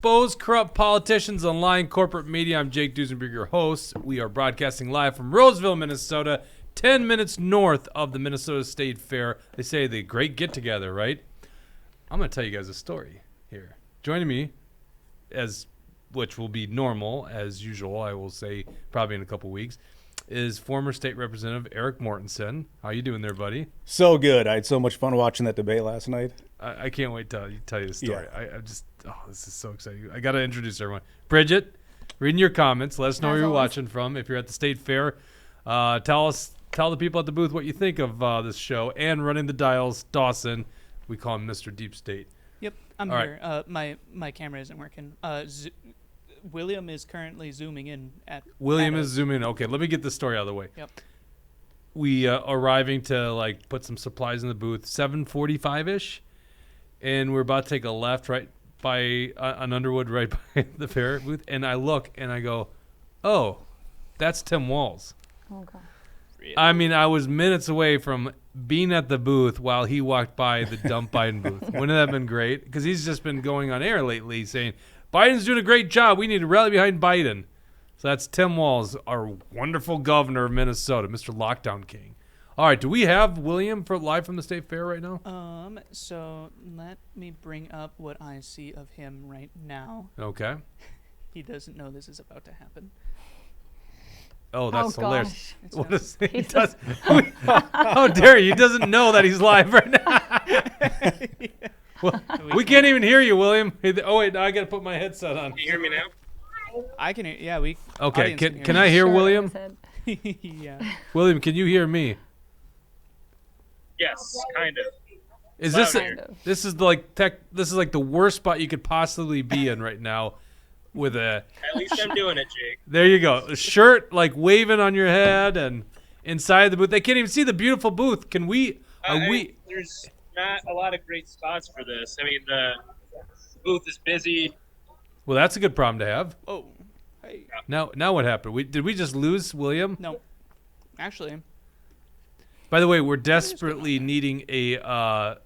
Expose corrupt politicians and lying corporate media. I'm Jake Duesenberg, your host. We are broadcasting live from Roseville, Minnesota, 10 minutes north of the Minnesota State Fair. They say the great get-together, right? I'm going to tell you guys a story here. Joining me, which will be normal, as usual, I will say probably in a couple weeks, is former State Representative Erik Mortensen. How you doing there, buddy? So good. I had so much fun watching that debate last night. I can't wait to tell you the story. Yeah. This is so exciting. I got to introduce everyone. Bridget, reading your comments. Let us know where you're watching from. If you're at the State Fair, tell the people at the booth what you think of this show. And running the dials, Dawson. We call him Mr. Deep State. Yep, I'm here. Right. My camera isn't working. William is currently zooming in at. William is zooming in. Okay, let me get this story out of the way. Yep. We arriving to put some supplies in the booth, 7:45ish, and we're about to take a left right by on Underwood, right by the fair booth, and I look and I go, "Oh, that's Tim Walz." Oh God. Really? I mean, I was minutes away from being at the booth while he walked by the dump Biden booth. Wouldn't that have been great? Because he's just been going on air lately saying, Biden's doing a great job. We need to rally behind Biden. So that's Tim Walz, our wonderful governor of Minnesota, Mr. Lockdown King. All right, do we have William live from the State Fair right now? So let me bring up what I see of him right now. Okay. He doesn't know this is about to happen. Oh, that's hilarious. Gosh. What is he does? How dare you? He doesn't know that he's live right now. Well, we can't even hear you, William. Oh wait, now I got to put my headset on. Can you hear me now? I can hear. Yeah, we. Okay, audience can I hear Sure, William? Yeah. William, can you hear me? Yes, kind of. Is Loud this here. this is like the worst spot you could possibly be in right now, with a. At least I'm doing it, Jake. There you go, a shirt waving on your head and inside the booth. They can't even see the beautiful booth. Can we? There's not a lot of great spots for this. I mean, the booth is busy. Well, that's a good problem to have. Oh. Hey. Now what happened? Did we just lose William? No. Actually. By the way, we're desperately needing a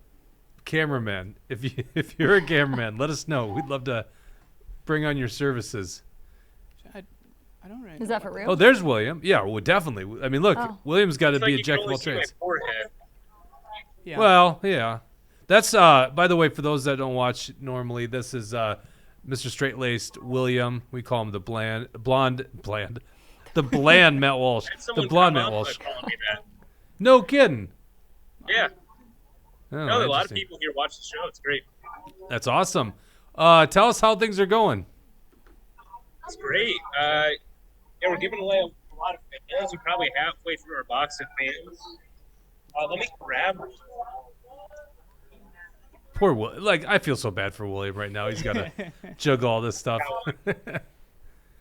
cameraman. If you're a cameraman, let us know. We'd love to bring on your services. I don't really. Is that for real? Oh, there's William. Yeah, well, definitely. I mean, look, Oh. William's got to It's be like a you jack can of only all see my trades. forehead. Yeah. Well, yeah. That's by the way, for those that don't watch normally, this is Mr. Straight-Laced William. We call him the bland Matt Walsh. Had The someone blonde come Matt up Walsh. calling me that. No kidding. Yeah. Oh, No, a lot of interesting. people here watch the show. It's great. That's awesome. Tell us how things are going. It's great. Yeah, we're giving away a lot of fans. We're probably halfway through our box of fans. Let me grab. Poor Will. I feel so bad for William right now. He's got to juggle all this stuff.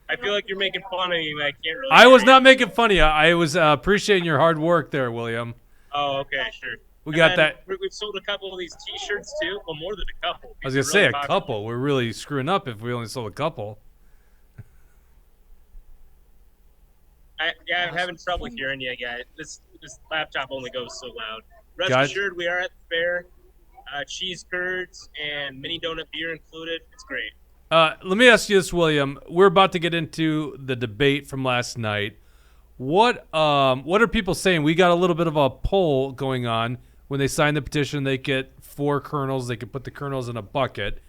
I feel like you're making fun of me, but I can't really. I was not making fun of you. I was appreciating your hard work there, William. Oh, okay, sure. We got that. We've sold a couple of these T-shirts too. Well, more than a couple. I was These gonna are say really a popular. couple. We're really screwing up if we only sold a couple. I'm having trouble hearing you, guys. This laptop only goes so loud. Rest Guys- assured, we are at the fair. Cheese curds and mini donut beer included. It's great. Let me ask you this, William. We're about to get into the debate from last night. What are people saying? We got a little bit of a poll going on. When they sign the petition, they get 4 kernels. They can put the kernels in a bucket.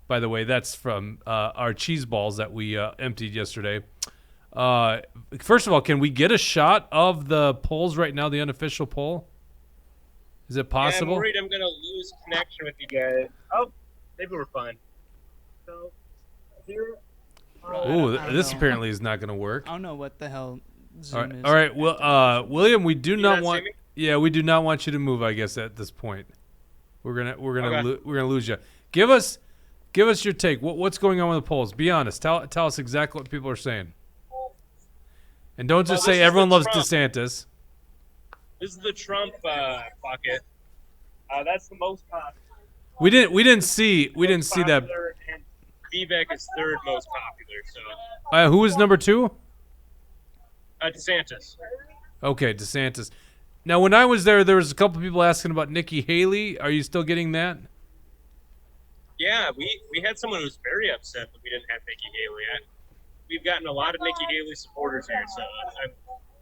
By the way, that's from our cheese balls that we emptied yesterday. First of all, can we get a shot of the polls right now, the unofficial poll? Is it possible? Yeah, I'm worried I'm going to lose connection with you guys. Oh, maybe we're fine. So, here. Ooh, I don't this know. apparently is not going to work. I don't know what the hell Zoom is. All right. Well, William, we do not not want. see me? Yeah, we do not want you to move. I guess at this point, we're gonna Okay. we're gonna lose you. Give us your take. What's going on with the polls? Be honest. Tell us exactly what people are saying. And don't just Well, say this is everyone the loves Trump. DeSantis. This is the Trump bucket. That's the most popular. We didn't see that. Popular, and Vivek is third most popular. So, Who was number 2? DeSantis. Okay, DeSantis. Now, when I was there was a couple people asking about Nikki Haley. Are you still getting that? Yeah, we had someone who was very upset that we didn't have Nikki Haley. We've gotten a lot of Nikki Haley supporters here, so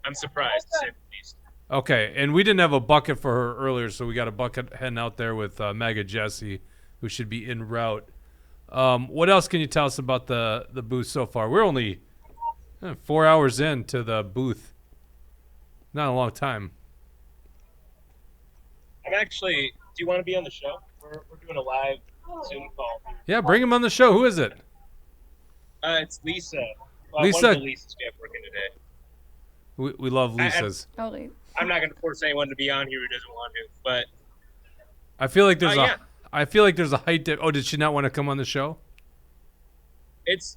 I'm surprised to say the least. Okay, and we didn't have a bucket for her earlier, so we got a bucket heading out there with Maga Jesse, who should be en route. What else can you tell us about the booth so far? We're only 4 hours into the booth. Not a long time. I'm actually. Do you want to be on the show? We're doing a live Zoom call. Yeah, bring him on the show. Who is it? It's Lisa. Well, Lisa. one of the Lisas we have working today. We love Lisa's. I'm not going to force anyone to be on here who doesn't want to, but I feel like there's yeah. I feel like there's a height. Oh, did she not want to come on the show? It's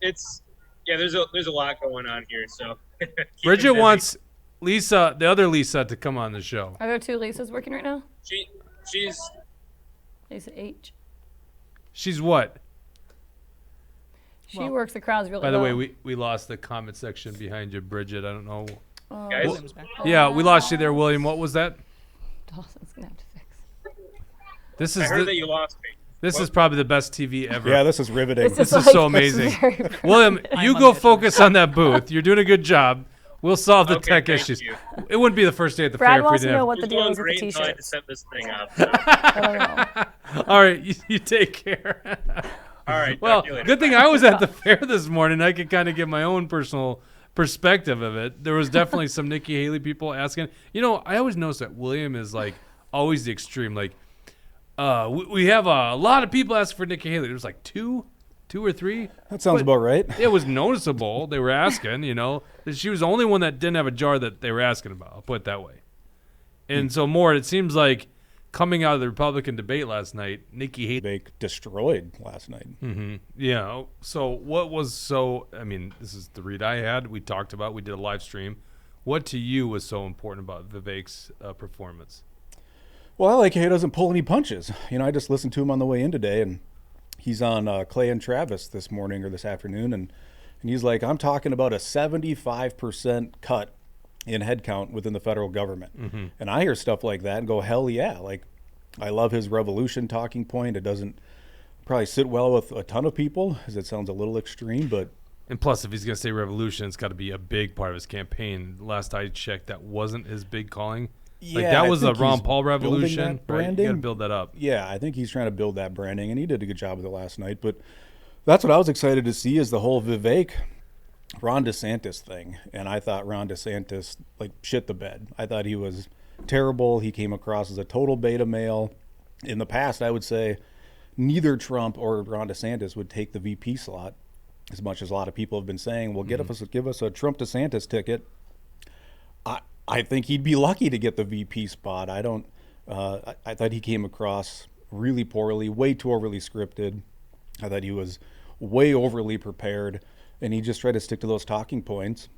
yeah. There's a lot going on here, so. Bridget wants Lisa, the other Lisa, to come on the show. Are there two Lisas working right now? She's Lisa H. She's what? She works the crowds really By the well. way, we lost the comment section behind you, Bridget. I don't know. guys. Yeah, we lost you there, William. What was that? Dawson's gonna have to fix. This I is heard that you lost me. this is probably the best TV ever. Yeah, this is riveting. This is so amazing. William, you go focus on that booth. You're doing a good job. We'll solve the tech thank issues. you. It wouldn't be the first day at the Brad fair if we wants to didn't know have. what the It's deal going is with the great until I had to t-shirts. set this thing up. So. I don't know. All right, you take care. All right. Well, talk to you later. good thing I was at the fair this morning. I could kind of get my own personal perspective of it. There was definitely some Nikki Haley people asking. You know, I always notice that William is like always the extreme. Like, we have a lot of people asking for Nikki Haley. There was like two or three. That sounds about right. It was noticeable. They were asking, you know. She was the only one that didn't have a jar that they were asking about. I'll put it that way. And so more, it seems like coming out of the Republican debate last night, Nikki Haley. They destroyed last night. Mm-hmm. Yeah. So what was so, I mean, this is the read I had. We talked about, we did a live stream. What to you was so important about Vivek's performance? Well, I like how he doesn't pull any punches. You know, I just listened to him on the way in today, and he's on Clay and Travis this morning or this afternoon, and he's like, I'm talking about a 75% cut in headcount within the federal government. Mm-hmm. And I hear stuff like that and go, hell yeah. Like, I love his revolution talking point. It doesn't probably sit well with a ton of people, as it sounds a little extreme, but. And plus, if he's going to say revolution, it's got to be a big part of his campaign. Last I checked, that wasn't his big calling. Like, that was the Ron Paul revolution. Right? You got to build that up. Yeah, I think he's trying to build that branding, and he did a good job of it last night. But that's what I was excited to see is the whole Vivek Ron DeSantis thing. And I thought Ron DeSantis, like, shit the bed. I thought he was terrible. He came across as a total beta male. In the past, I would say neither Trump or Ron DeSantis would take the VP slot, as much as a lot of people have been saying, well, give us a Trump DeSantis ticket. I think he'd be lucky to get the VP spot. I thought he came across really poorly, way too overly scripted. I thought he was way overly prepared, and he just tried to stick to those talking points,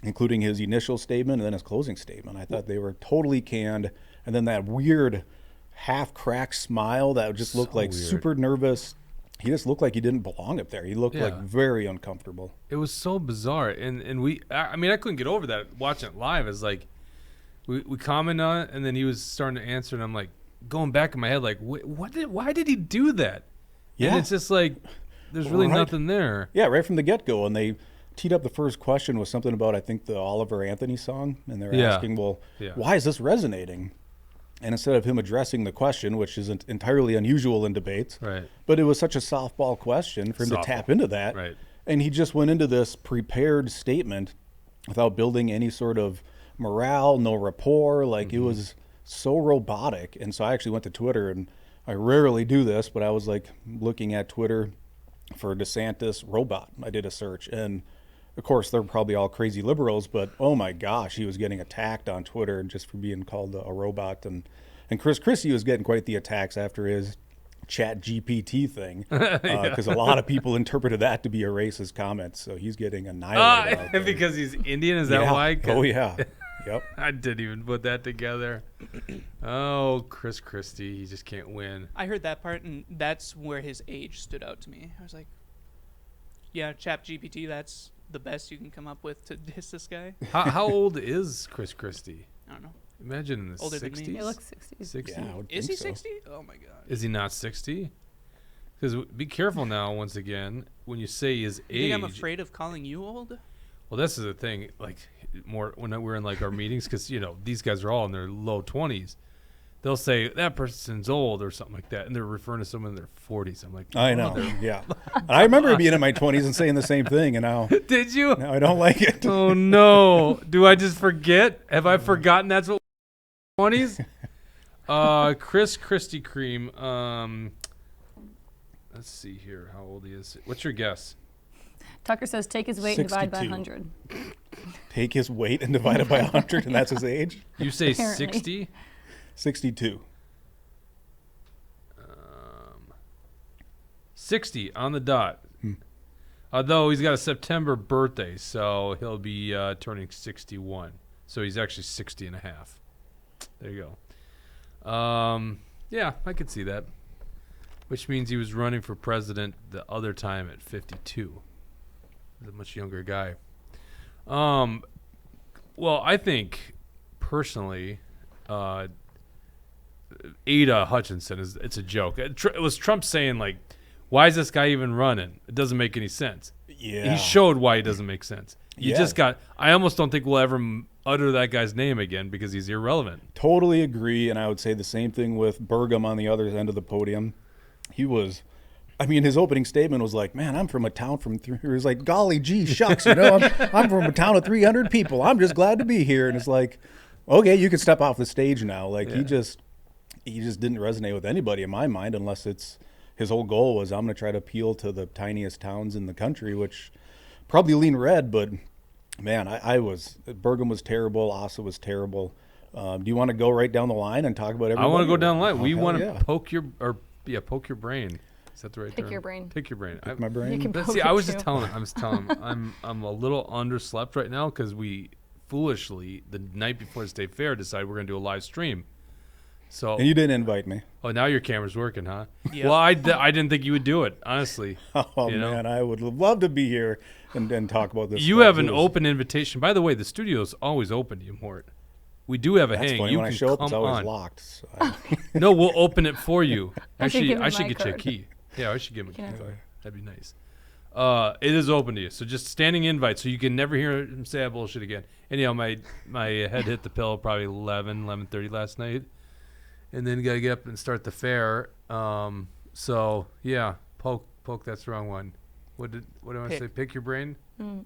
including his initial statement and then his closing statement. I thought they were totally canned, and then that weird half-cracked smile that just looked like weird. super nervous. He just looked like he didn't belong up there. He looked like very uncomfortable. It was so bizarre, and I mean, I couldn't get over that watching it live. It's like we commented on it, and then he was starting to answer, and I'm like going back in my head, like, why did he do that? Yeah, and it's just like there's really nothing there. Yeah, right from the get-go, and they teed up the first question with something about, I think, the Oliver Anthony song, and they're asking, well, why is this resonating? And instead of him addressing the question, which isn't entirely unusual in debates, Right. but it was such a softball question for him to tap into that. Right. And he just went into this prepared statement without building any sort of morale, no rapport. Like, it was so robotic. And so I actually went to Twitter, and I rarely do this, but I was like looking at Twitter for DeSantis robot. I did a search, and of course they're probably all crazy liberals, but oh my gosh, he was getting attacked on Twitter just for being called a robot. And Chris Christie was getting quite the attacks after his Chat GPT thing, because a lot of people interpreted that to be a racist comment. So he's getting annihilated out there. Because he's Indian, is that why? Oh yeah. Yep. I didn't even put that together. Oh, Chris Christie, he just can't win. I heard that part, and that's where his age stood out to me. I was like, yeah, ChatGPT, that's the best you can come up with to diss this guy. How old is Chris Christie? I don't know. Imagine in the Older than me. 60s. He looks 60. 60? Yeah, I would Is think he so. 60? Oh my god. Is he not 60? Because be careful now, once again, when you say his You age. think I'm afraid of calling you old? Well, this is the thing. Like, more when we're in like our meetings, because these guys are all in their low 20s. They'll say that person's old or something like that, and they're referring to someone in their 40s. I'm like, I know. Yeah. And I remember being in my 20s and saying the same thing, and now did you? I don't like it. Oh no! Do I just forget? Have I forgotten that's what 20s? Chris Christie Cream. Let's see here. How old he is? What's your guess? Tucker says take his weight and divide by 62. 100. Take his weight and divide it by 100, and that's his age? You say Apparently. 60? 62. 60 on the dot. Although he's got a September birthday, so he'll be turning 61. So he's actually 60 and a half. There you go. Yeah, I could see that. Which means he was running for president the other time at 52. He's a much younger guy. Well, I think personally, Ada Hutchinson it's a joke. It was Trump saying like, "Why is this guy even running? It doesn't make any sense." Yeah. He showed why it doesn't make sense. You Yeah. just got. I almost don't think we'll ever utter that guy's name again because he's irrelevant. Totally agree, and I would say the same thing with Burgum on the other end of the podium. His opening statement was like, "Man, I'm from a town from." He was like, "Golly gee shucks, I'm from a town of 300 people. I'm just glad to be here." And it's like, okay, you can step off the stage now. Like he just didn't resonate with anybody in my mind, unless it's his whole goal was I'm going to try to appeal to the tiniest towns in the country, which probably lean red. But man, Burgum was terrible. Asa was terrible. Do you want to go right down the line and talk about everybody? I want to go down the line. Oh, We hell want to yeah. poke your brain. Is that the right term? Pick your brain. Pick your brain. My brain. You can Let's poke see. it I was too. just telling him. I'm a little underslept right now because we foolishly the night before the state fair decided we're going to do a live stream. So And you didn't invite me. oh, now your camera's working, huh? Yeah. Well, I didn't think you would do it, honestly. Oh You know? man, I would love to be here and talk about this. You stuff. have an It was- open invitation. By the way, the studio's always open to you, Mort. We do have a That's hang. funny. You When I can show up, come it's always on. locked. So No, we'll open it for you. I should give him I should my get you a card. key. Yeah, I should give him a key. Can I- That'd be nice. It is open to you, so just standing invite, so you can never hear him say that bullshit again. Anyhow, my head hit the pillow probably 11:30 last night, and then gotta get up and start the fair. So yeah, poke. That's the wrong one. What do I want to Pick. say? Pick your brain.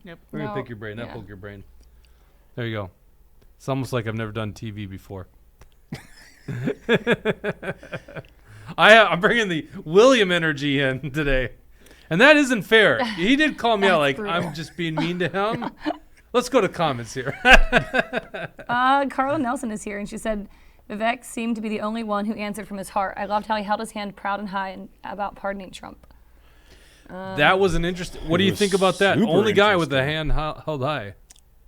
Yep. We're gonna No, pick your brain, not yeah. poke your brain. There you go. It's almost like I've never done TV before. I'm bringing the William energy in today, and that isn't fair. He did call me out like brutal. I'm just being mean to him. Let's go to comments here. Carla Nelson is here, and she said, Vivek seemed to be the only one who answered from his heart. I loved how he held his hand proud and high about pardoning Trump. That was an interesting. What do It you was think about that? super Only guy with the interesting. hand held high.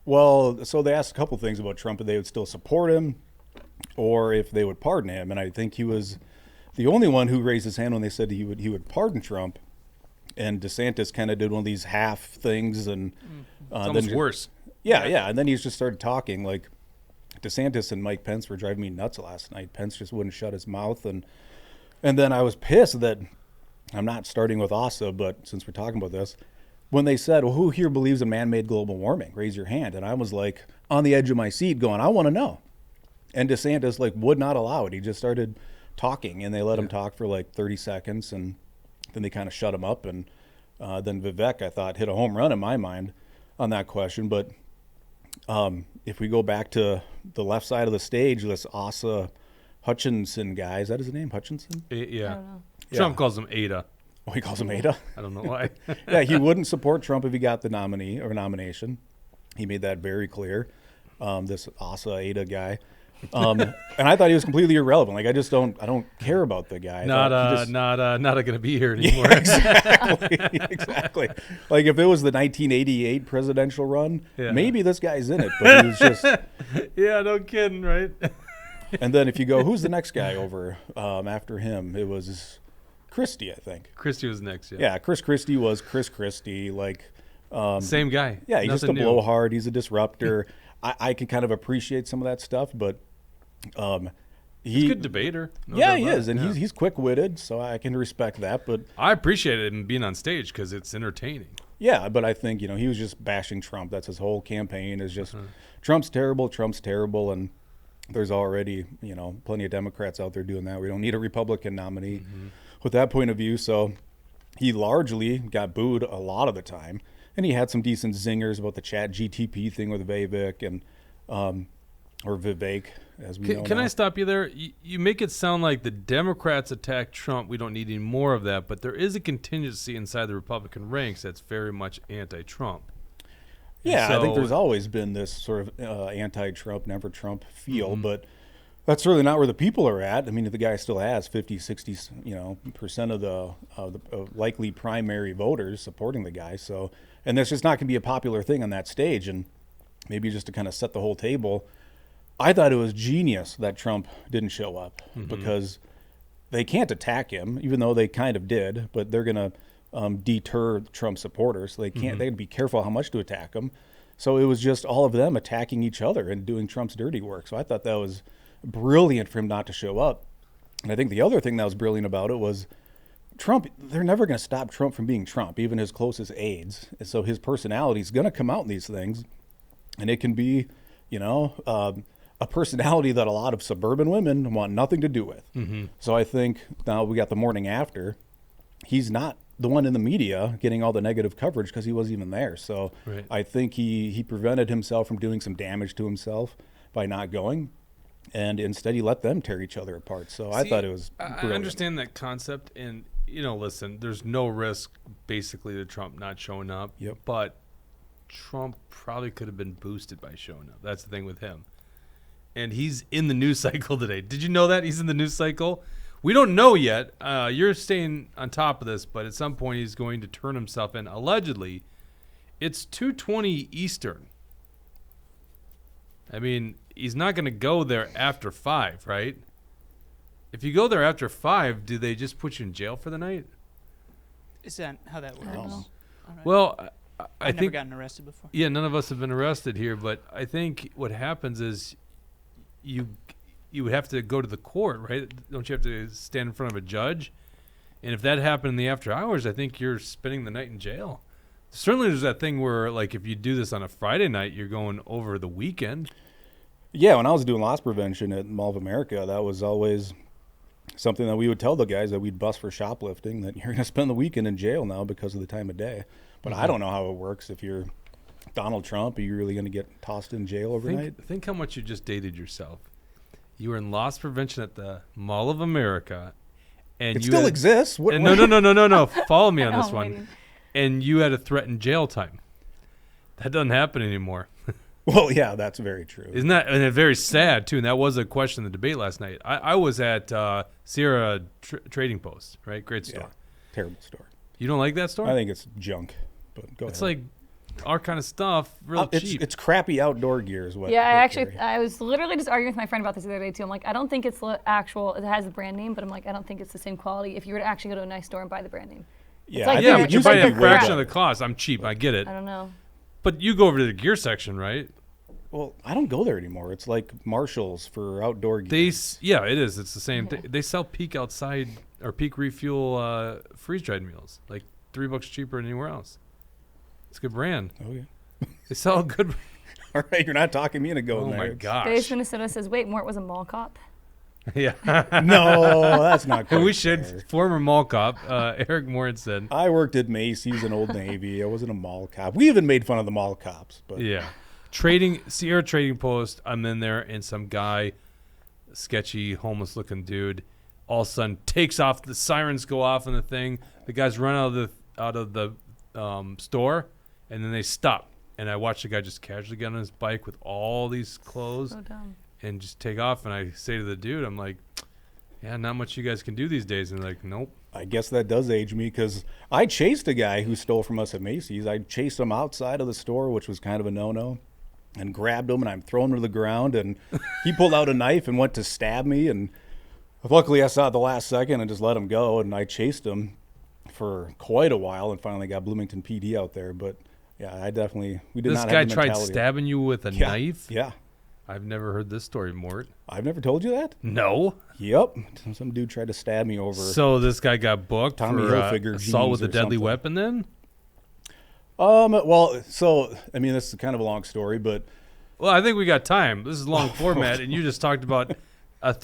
Well, so they asked a couple things about Trump, if they would still support him or if they would pardon him. And I think he was the only one who raised his hand when they said he would pardon Trump. And DeSantis kind of did one of these half things. And It's almost then worse. Yeah. And then he just started talking. Like DeSantis and Mike Pence were driving me nuts last night. Pence just wouldn't shut his mouth. And then I was pissed that I'm not starting with Asa, but since we're talking about this, when they said, well, who here believes in man-made global warming? Raise your hand. And I was like on the edge of my seat going, I want to know. And DeSantis would not allow it. He just started talking, and they let him talk for like 30 seconds, and then they kind of shut him up. And then Vivek, I thought, hit a home run in my mind on that question. But if we go back to the left side of the stage, this Asa Hutchinson guy, is that his name, Hutchinson? Yeah. don't know. Trump Yeah. calls him Ada. Oh, he calls him Ada? I don't know why. Yeah, he wouldn't support Trump if he got the nominee or nomination. He made that very clear. This Asa Ada guy, and I thought he was completely irrelevant. Like I don't care about the guy. I thought he just- not going to be here anymore. exactly. Like if it was the 1988 presidential run, Yeah. maybe this guy's in it. But he was just. Yeah, no kidding, right? And then if you go, who's the next guy over after him? It was Christie, I think. Christie was next. Yeah, Chris Christie was Chris Christie. Like. Same guy. Yeah, he's just a Nothing new. blowhard. He's a disruptor. I can kind of appreciate some of that stuff, but He's a good debater. No Yeah, doubt he about is, it. and Yeah. he's quick-witted, so I can respect that. But I appreciate him being on stage because it's entertaining. yeah, but I think he was just bashing Trump. That's his whole campaign is just Trump's terrible, and there's already plenty of Democrats out there doing that. We don't need a Republican nominee with that point of view. So he largely got booed a lot of the time, and he had some decent zingers about the Chat GTP thing with Vivek and or Vivek, as we know Can now. I stop you there? You make it sound like the Democrats attack Trump. We don't need any more of that. But there is a contingency inside the Republican ranks that's very much anti-Trump. Yeah, I think So- there's always been this sort of anti-Trump, never Trump feel, but that's really not where the people are at. I mean, the guy still has 50, 60, percent of the likely primary voters supporting the guy. So, and that's just not going to be a popular thing on that stage. And maybe just to kind of set the whole table, I thought it was genius that Trump didn't show up because they can't attack him, even though they kind of did, but they're going to deter Trump supporters. They can't. They'd be careful how much to attack him. So it was just all of them attacking each other and doing Trump's dirty work. So I thought that was brilliant for him not to show up. And I think the other thing that was brilliant about it was Trump. They're never going to stop Trump from being Trump, even his closest aides. And so his personality is going to come out in these things, and it can be, a personality that a lot of suburban women want nothing to do with. So I think now we got the morning after. He's not the one in the media getting all the negative coverage because he wasn't even there. So Right. I think he prevented himself from doing some damage to himself by not going, and instead he let them tear each other apart. So I See, thought it was I brilliant. understand that concept, and listen, there's no risk basically to Trump not showing up. Yep. But Trump probably could have been boosted by showing up. That's the thing with him. And he's in the news cycle today. Did you know that he's in the news cycle? We don't know yet. You're staying on top of this, but at some point he's going to turn himself in. Allegedly, it's 2:20 Eastern. I mean, he's not going to go there after 5, right? If you go there after 5, do they just put you in jail for the night? Is that how that works? know. All right. Well, I I've never think gotten arrested before. yeah, none of us have been arrested here, but I think what happens is you would have to go to the court, right? Don't you have to stand in front of a judge? And if that happened in the after hours, I think you're spending the night in jail. Certainly there's that thing where, like, if you do this on a Friday night, you're going over the weekend. Yeah, when I was doing loss prevention at Mall of America, that was always something that we would tell the guys that we'd bust for shoplifting, that you're going to spend the weekend in jail now because of the time of day. But I don't know how it works. If you're Donald Trump, are you really going to get tossed in jail overnight? Think how much you just dated yourself. You were in loss prevention at the Mall of America. And It you still had- exists. What, and no. Follow me on I know, this I'm one. waiting. And you had a threatened jail time. That doesn't happen anymore. Well, yeah, that's very true. Isn't that, and it's very sad too, and that was a question in the debate last night. I was at Sierra Trading Post, right? Great store. Yeah, terrible store. You don't like that store? I think it's junk. But go it's ahead. like our kind of stuff, real cheap. It's crappy outdoor gear is what. Yeah, I what actually, Gary- I was literally just arguing with my friend about this the other day too. I'm like, I don't think it's actual. It has the brand name, but I'm like, I don't think it's the same quality. If you were to actually go to a nice store and buy the brand name, Yeah, like- I yeah, think but it you're used to buying a be way fraction of better. the cost. I'm cheap. I get it. I don't know. But you go over to the gear section, right? Well, I don't go there anymore. It's like Marshalls for outdoor gear. Yeah, it is. It's the same thing. They sell peak outside or peak refuel freeze dried meals, like $3 cheaper than anywhere else. It's a good brand. Oh yeah. They sell a good. All right, you're not talking me into going Oh there. my It's- gosh. Base Minnesota says, wait, Mort was a mall cop. Yeah. No, that's not. And quite we should. fair. Former mall cop Erik Mortensen. I worked at Macy's and Old Navy. I wasn't a mall cop. We even made fun of the mall cops. But Yeah. Sierra Trading Post. I'm in there, and some guy, sketchy, homeless-looking dude, all of a sudden takes off. The sirens go off on the thing. The guys run out of the store, and then they stop. And I watch the guy just casually get on his bike with all these clothes So dumb. and just take off. And I say to the dude, I'm like, "Yeah, not much you guys can do these days." And they're like, "Nope." I guess that does age me because I chased a guy who stole from us at Macy's. I chased him outside of the store, which was kind of a no-no, and grabbed him, and I'm throwing him to the ground, and he pulled out a knife and went to stab me, and luckily I saw it the last second and just let him go, and I chased him for quite a while and finally got Bloomington PD out there. But yeah, we did This not guy have the tried mentality. stabbing you with a Yeah, knife. Yeah. I've never heard this story, Mort. I've never told you that? No. Yep. Some dude tried to stab me over. So this guy got booked Tommy for Hilfiger assault jeans with a or deadly something. weapon then? Well, so, I mean, this is kind of a long story, but Well, I think we got time. This is long format, and you just talked about a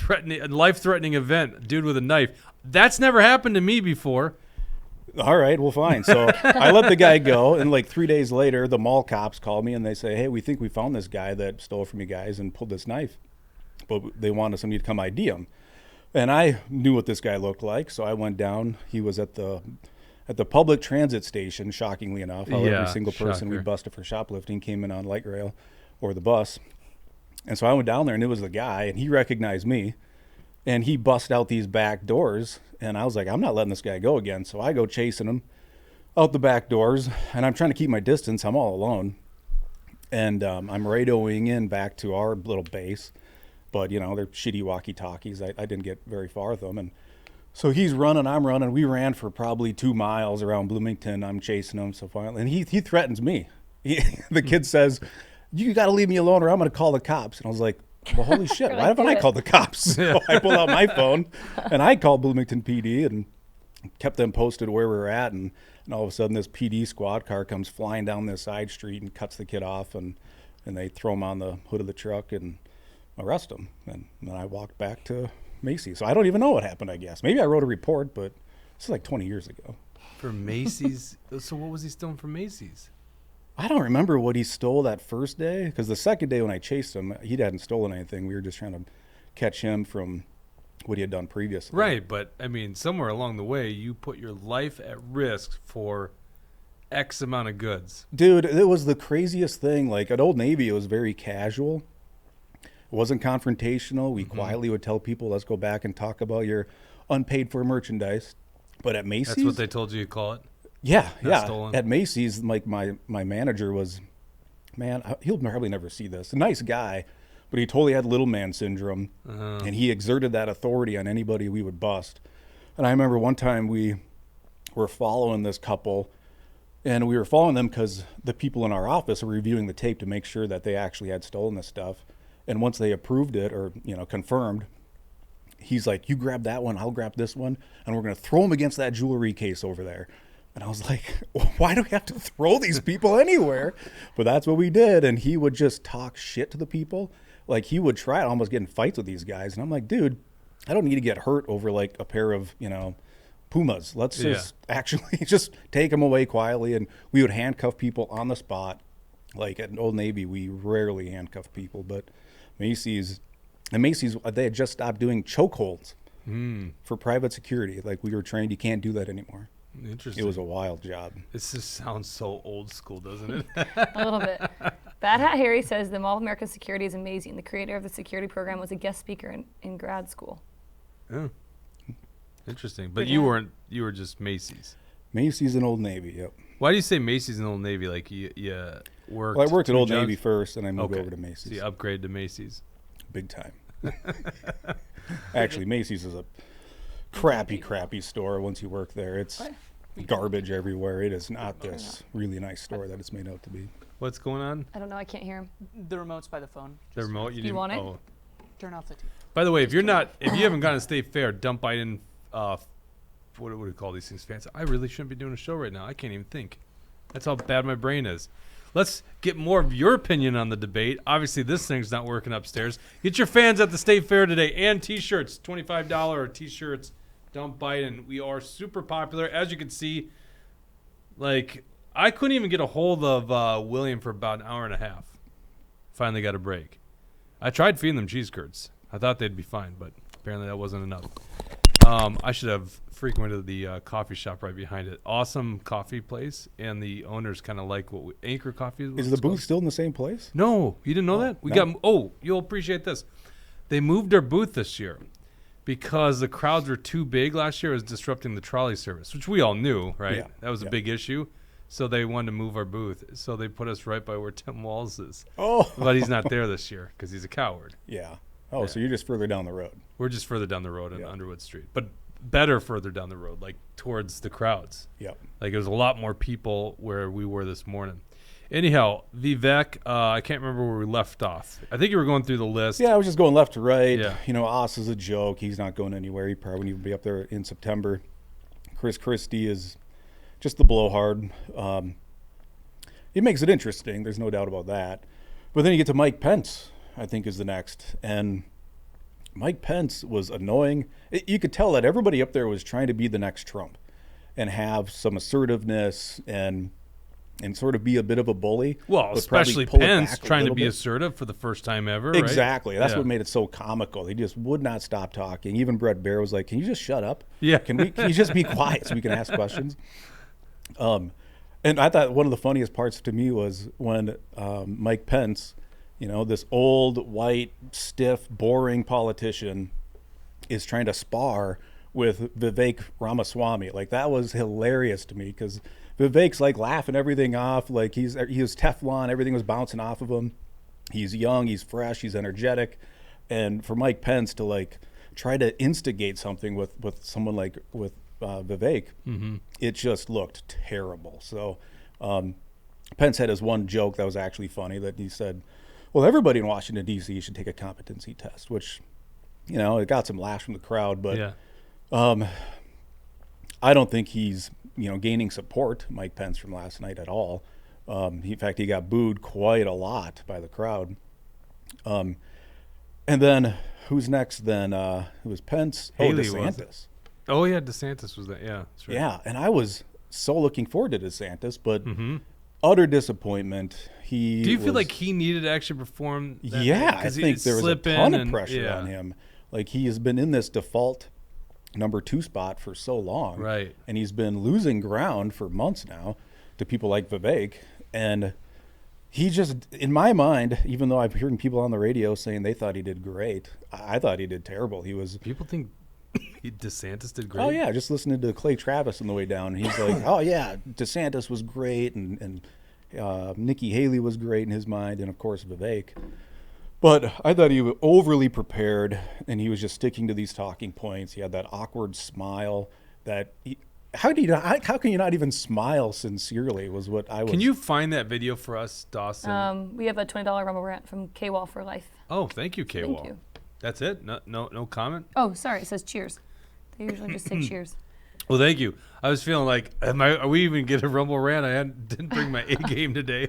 life-threatening event, dude with a knife. That's never happened to me before. all right, well, fine. So I let the guy go, and like 3 days later, the mall cops call me, and they say, hey, we think we found this guy that stole from you guys and pulled this knife, but they wanted somebody to come ID him. And I knew what this guy looked like, so I went down. He was at the public transit station, shockingly enough. How Yeah, every single person we shocker. busted for shoplifting came in on light rail or the bus. And so I went down there, and it was the guy, and he recognized me. And he bust out these back doors, and I was like, I'm not letting this guy go again. So I go chasing him out the back doors, and I'm trying to keep my distance. I'm all alone. And I'm radioing in back to our little base. But, you know, they're shitty walkie-talkies. I didn't get very far with them. And so he's running, I'm running. We ran for probably 2 miles around Bloomington. I'm chasing him. So finally, and he threatens me. The kid says, you got to leave me alone or I'm going to call the cops. And I was like, well, holy shit, why haven't I called the cops? So I pulled out my phone, and I called Bloomington PD and kept them posted where we were at. And all of a sudden, this PD squad car comes flying down this side street and cuts the kid off, and they throw him on the hood of the truck and arrest him. And then I walked back to Macy's. So I don't even know what happened, I guess. Maybe I wrote a report, but this is like 20 years ago. For Macy's? So what was he stealing from Macy's? I don't remember what he stole that first day, because the second day when I chased him, he hadn't stolen anything. We were just trying to catch him from what he had done previously. Right, but, I mean, somewhere along the way, you put your life at risk for X amount of goods. Dude, it was the craziest thing. Like, at Old Navy, it was very casual. It wasn't confrontational. We quietly would tell people, let's go back and talk about your unpaid for merchandise. But at Macy's... That's what they told you to call it? Yeah, Not yeah. stolen. At Macy's, like my manager was, man, he'll probably never see this. A nice guy, but he totally had little man syndrome, and he exerted that authority on anybody we would bust. And I remember one time we were following this couple, and we were following them because the people in our office were reviewing the tape to make sure that they actually had stolen this stuff. And once they approved it or confirmed, he's like, "You grab that one, I'll grab this one, and we're gonna throw them against that jewelry case over there." And I was like, why do we have to throw these people anywhere? But that's what we did. And he would just talk shit to the people. Like, he would try to almost get in fights with these guys. And I'm like, dude, I don't need to get hurt over like a pair of, Pumas. Let's just actually just take them away quietly. And we would handcuff people on the spot. Like at Old Navy, we rarely handcuff people. But Macy's, they had just stopped doing chokeholds for private security. Like, we were trained, you can't do that anymore. Interesting. It was a wild job. This just sounds so old school, doesn't it? A little bit. Bad Hat Harry says the Mall of America security is amazing. The creator of the security program was a guest speaker in grad school. Oh, interesting. But you weren't. You were just Macy's. Macy's and Old Navy, yep. Why do you say Macy's and Old Navy? Like you worked. Well, I worked at two Old jobs? Navy first, and I moved Okay. over to Macy's. So you upgraded to Macy's. Big time. Actually, Macy's is a crappy store once you work there. It's garbage everywhere. It is not this really nice store that it's made out to be. What's going on? I don't know. I can't hear him. The remote's by the phone. The Just remote. You didn't- want it? Oh. turn off the TV. By the way, if you haven't gone to State Fair, dump Biden. What do we call these things? Fancy. I really shouldn't be doing a show right now. I can't even think. That's how bad my brain is. Let's get more of your opinion on the debate. Obviously, this thing's not working upstairs. Get your fans at the State Fair today and T-shirts, $25 T-shirts. Dump Biden. We are super popular, as you can see. Like, I couldn't even get a hold of William for about an hour and a half. Finally got a break. I tried feeding them cheese curds. I thought they'd be fine, but apparently that wasn't enough. I should have frequented the coffee shop right behind it. Awesome coffee place, and the owners kind of like Anchor Coffee. Is the booth still in the same place? No, you didn't know that? We no. got. You'll appreciate this. They moved their booth this year because the crowds were too big last year. It was disrupting the trolley service, which we all knew, right? Yeah. That was a big issue. So they wanted to move our booth. So they put us right by where Tim Walls is. Oh. But he's not there this year because he's a coward. Yeah. Oh, so you're just further down the road. We're just further down the road on Yeah. Underwood Street. But better further down the road, like towards the crowds. Yep. Like, it was a lot more people where we were this morning. Anyhow, Vivek, I can't remember where we left off. I think you were going through the list. Yeah, I was just going left to right. Yeah. You know, Oss is a joke. He's not going anywhere. He probably won't even be up there in September. Chris Christie is just the blowhard. It makes it interesting. There's no doubt about that. But then you get to Mike Pence, I think, is the next. And Mike Pence was annoying. You could tell that everybody up there was trying to be the next Trump and have some assertiveness and sort of be a bit of a bully. Well, but probably especially pull it Pence back a trying to little be bit. assertive for the first time ever, right? Exactly. That's Yeah. what made it so comical. He just would not stop talking. Even Brett Baer was like, "Can you just shut up? Yeah. Can you just be quiet so we can ask questions?" And I thought one of the funniest parts to me was when Mike Pence, you know, this old, white, stiff, boring politician, is trying to spar with Vivek Ramaswamy. Like, that was hilarious to me because Vivek's like laughing everything off. Like he was Teflon. Everything was bouncing off of him. He's young. He's fresh. He's energetic. And for Mike Pence to like try to instigate something with someone like with Vivek, it just looked terrible. So Pence had his one joke that was actually funny that he said, well, everybody in Washington, D.C. should take a competency test, which, you know, it got some laugh from the crowd. But Yeah. I don't think he's, you know, gaining support, Mike Pence, from last night at all. In fact, he got booed quite a lot by the crowd. And then who's next then? It was Pence. Haley, Oh, was it? DeSantis. Oh, yeah, DeSantis was that. Yeah. That's right. Yeah, and I was so looking forward to DeSantis, but utter disappointment. Do you feel was- like he needed to actually perform? That Yeah, night? I 'Cause think he'd there was a slip ton in of and- pressure yeah. on him. Like, he has been in this default number 2 spot for so long. Right. And he's been losing ground for months now to people like Vivek. And he just, in my mind, even though I've heard people on the radio saying they thought he did great, I thought he did terrible. He was, People think DeSantis did great. oh, yeah, just listening to Clay Travis on the way down. He's like, oh, yeah, DeSantis was great. And Nikki Haley was great in his mind. And, of course, Vivek. But I thought he was overly prepared, and he was just sticking to these talking points. He had that awkward smile that how can you not even smile sincerely was what I was. Can you find that video for us, Dawson? We have a $20 Rumble rant from K-Wall for life. Oh, thank you, K. Thank Wall. you. That's it? No comment? Oh, sorry. It says cheers. They usually just say cheers. Well, thank you. I was feeling like, are we even get a Rumble rant? Didn't bring my A game today.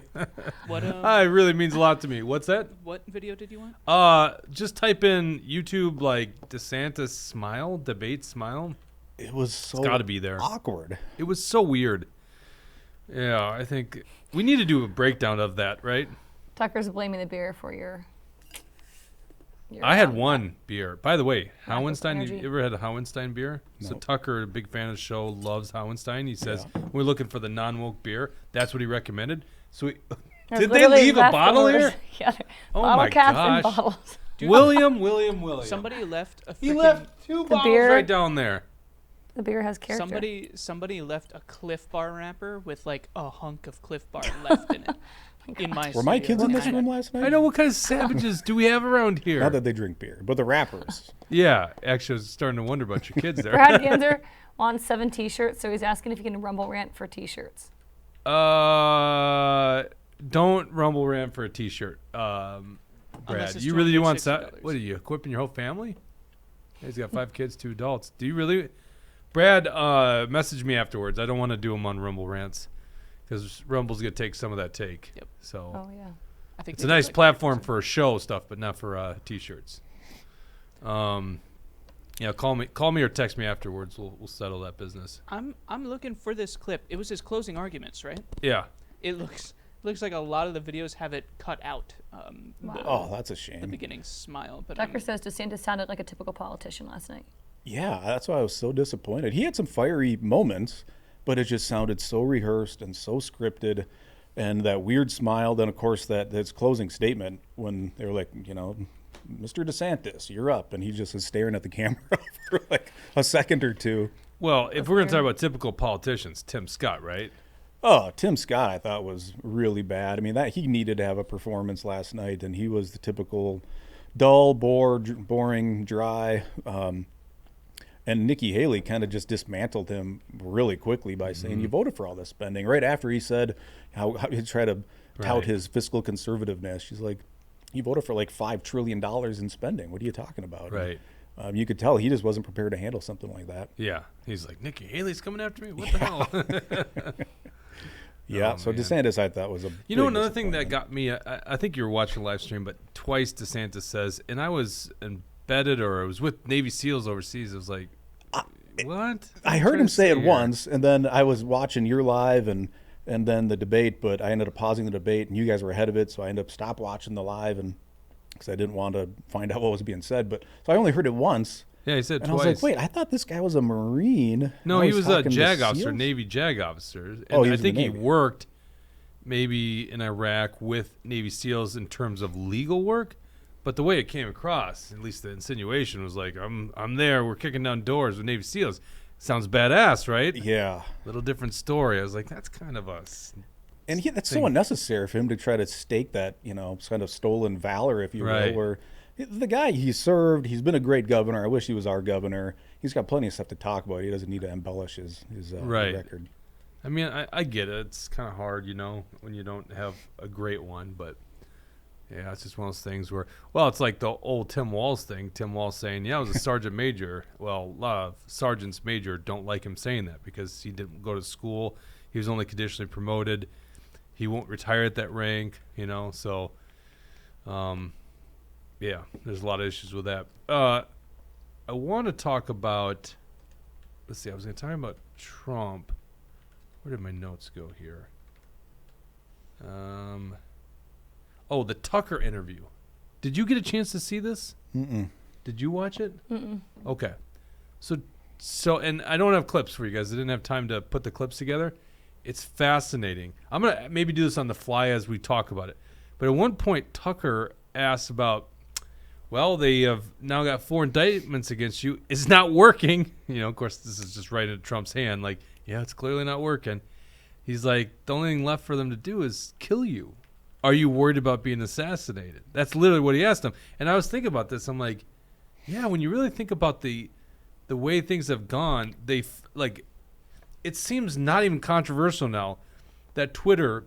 What It really means a lot to me. What's that? what video did you want? Just type in YouTube like DeSantis smile, debate smile. It was so gotta be there. awkward. It was so weird. Yeah, I think we need to do a breakdown of that, right? Tucker's blaming the beer for your I had one beer. By the way, Howenstein, energy. you ever had a Howenstein beer? So No. Tucker, a big fan of the show, loves Howenstein. He says, Yeah. we're looking for the non-woke beer. That's what he recommended. So There's did they literally leave a bottle leftovers. here? Yeah. Oh Bottle my caps gosh. and bottles. William. Somebody left a He frickin- left 2 bottles beer- right down there. The beer has character. Somebody left a Cliff Bar wrapper with like a hunk of Cliff Bar left in it. In my Were my studio. kids in this And I- room last night? I know, what kind of savages do we have around here? Not that they drink beer, but the rappers. Yeah, actually, I was starting to wonder about your kids there. Brad Ganser wants 7 T-shirts, so he's asking if he can Rumble rant for T-shirts. Don't Rumble rant for a T-shirt, Brad. Unless it's You really do want $260. What are you equipping your whole family? He's got 5 kids, 2 adults. Do you really, Brad? Message me afterwards. I don't want to do them on Rumble rants because Rumble's gonna take some of that take. Yep. So Oh yeah. I think it's they a did nice like platform 5%. for show stuff, but not for T-shirts. Yeah, call me or text me afterwards. We'll settle that business. I'm looking for this clip. It was his closing arguments, right? Yeah. It looks like a lot of the videos have it cut out. Oh, that's a The shame. beginning smile, but Tucker says DeSantis sounded like a typical politician last night. Yeah, that's why I was so disappointed. He had some fiery moments, but it just sounded so rehearsed and so scripted. And that weird smile, then of course that's closing statement when they were like, you know, Mr. DeSantis, you're up, and he just is staring at the camera for like a second or two. Well, if we're going to talk about typical politicians, Tim Scott, right? Oh, Tim Scott, I thought was really bad. I mean, that he needed to have a performance last night, and he was the typical dull, boring, dry. And Nikki Haley kind of just dismantled him really quickly by saying, "You voted for all this spending." Right after he said how he tried to tout Right. his fiscal conservativeness. She's like, you voted for like $5 trillion in spending. What are you talking about? Right. You could tell he just wasn't prepared to handle something like that. Yeah. He's like, Nikki Haley's coming after me. What the hell? Yeah. Oh, So man. DeSantis, I thought, was a You know, big another thing that disappointment. got me, I think you were watching the live stream, but twice DeSantis says, and I was embedded or I was with Navy SEALs overseas. It was like, what? I heard him say it once, and then I was watching your live and then the debate, but I ended up pausing the debate, and you guys were ahead of it, so I ended up stop watching the live, and because I didn't want to find out what was being said. But so I only heard it once, Yeah, he said and twice. I was like, wait, I thought this guy was a Marine. No, I he was a talking to JAG officer, SEALs? Navy JAG officer. And Oh, he I was in the think he Navy. worked maybe in Iraq with Navy SEALs in terms of legal work. But the way it came across, at least the insinuation was like, I'm there, we're kicking down doors with Navy SEALs. Sounds badass, right? Yeah. Little different story. I was like, that's kind of us. And that's so thing. unnecessary for him to try to stake that, kind of stolen valor, if you Right. will. Where the guy, he served, he's been a great governor. I wish he was our governor. He's got plenty of stuff to talk about. He doesn't need to embellish his Right. record. I mean, I get it. It's kind of hard, when you don't have a great one. But, yeah, it's just one of those things where, well, it's like the old Tim Walz thing. Tim Walz saying, yeah, I was a sergeant major. Well, a lot of sergeants major don't like him saying that because he didn't go to school. He was only conditionally promoted. He won't retire at that rank, So, yeah, there's a lot of issues with that. I want to talk about, let's see, I was going to talk about Trump. Where did my notes go here? The Tucker interview. Did you get a chance to see this? Mm-mm. Did you watch it? Mm-mm. Okay. So, and I don't have clips for you guys. I didn't have time to put the clips together. It's fascinating. I'm going to maybe do this on the fly as we talk about it. But at one point, Tucker asked about, well, they have now got 4 indictments against you. It's not working. Of course, this is just right into Trump's hand. Like, yeah, it's clearly not working. He's like, the only thing left for them to do is kill you. Are you worried about being assassinated? That's literally what he asked him. And I was thinking about this. I'm like, yeah, when you really think about the way things have gone, it seems not even controversial now that Twitter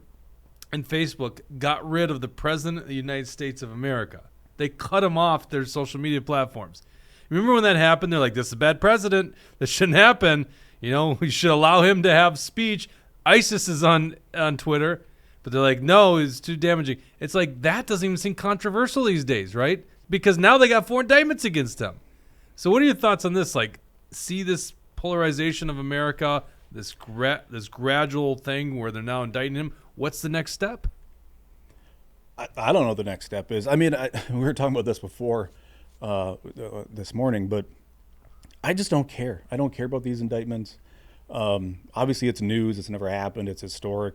and Facebook got rid of the president of the United States of America. They cut him off their social media platforms. Remember when that happened? They're like, this is a bad president. This shouldn't happen. We should allow him to have speech. ISIS is on Twitter. But they're like, no, it's too damaging. It's like, that doesn't even seem controversial these days, right? Because now they got 4 indictments against him. So what are your thoughts on this? Like, see this polarization of America, this gradual thing where they're now indicting him. What's the next step? I don't know what the next step is. I mean, we were talking about this before this morning, but I just don't care. I don't care about these indictments. Obviously, it's news. It's never happened. It's historic.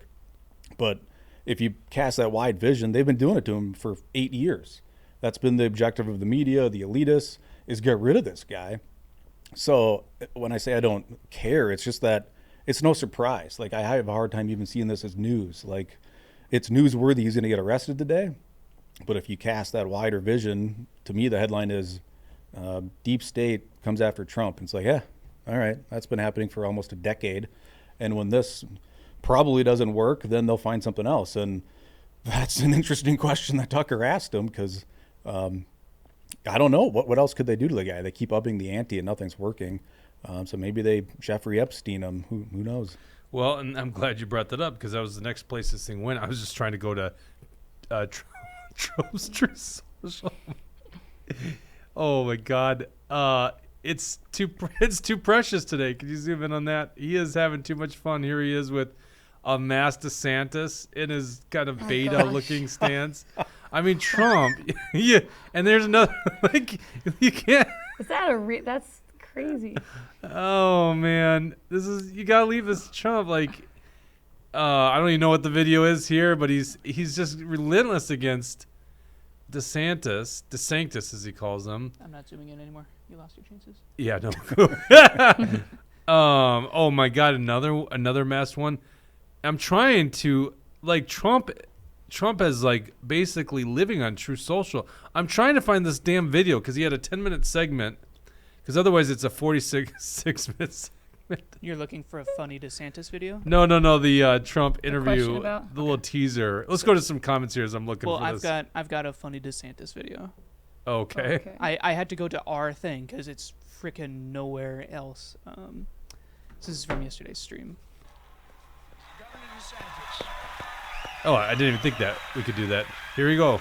But if you cast that wide vision, they've been doing it to him for 8 years. That's been the objective of the media, the elitists, is get rid of this guy. So when I say I don't care, it's just that it's no surprise. Like, I have a hard time even seeing this as news. Like, it's newsworthy he's going to get arrested today. But if you cast that wider vision, to me, the headline is Deep State comes after Trump. And it's like, yeah, all right, that's been happening for almost a decade. And when this probably doesn't work, then they'll find something else. And that's an interesting question that Tucker asked him because I don't know. What else could they do to the guy? They keep upping the ante and nothing's working. So maybe they Jeffrey Epstein him. Who knows? Well, and I'm glad you brought that up because that was the next place this thing went. I was just trying to go to Trump's True Social. Oh my God, it's too precious today. Can you zoom in on that? He is having too much fun. Here he is with a masked DeSantis in his kind of beta-looking stance. I mean, Trump. Yeah, and there's another. Like, you can't. Is that that's crazy. Oh man, you gotta leave this Trump. Like, I don't even know what the video is here, but he's just relentless against DeSantis as he calls him. I'm not zooming in anymore. You lost your chances. Yeah, no. Oh my God, another masked one. I'm trying to Trump has basically living on True Social. I'm trying to find this damn video because he had a 10-minute segment. Because otherwise it's a 46 minutes. You're looking for a funny DeSantis video? No. The Trump interview, question about- the little teaser. Let's go to some comments here as I'm looking Well, for this. I've got a funny DeSantis video. Okay. I had to go to our thing because it's freaking nowhere else. This is from yesterday's stream. Oh, I didn't even think that we could do that. Here we go.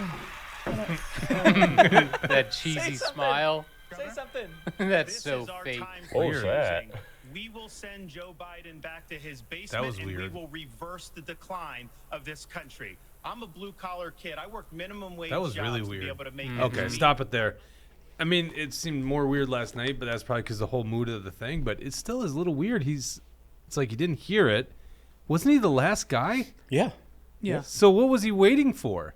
That cheesy smile. Say something. That's so fake. We will send Joe Biden back to his basement, That was and weird. we will reverse the decline of this country. I'm a blue-collar kid. I work minimum wage That was jobs really to weird. be able to make Okay, ends meet. stop it there. I mean, it seemed more weird last night, but that's probably because the whole mood of the thing. But it still is a little weird. It's like you didn't hear it. Wasn't he the last guy? Yeah. Yeah. So what was he waiting for?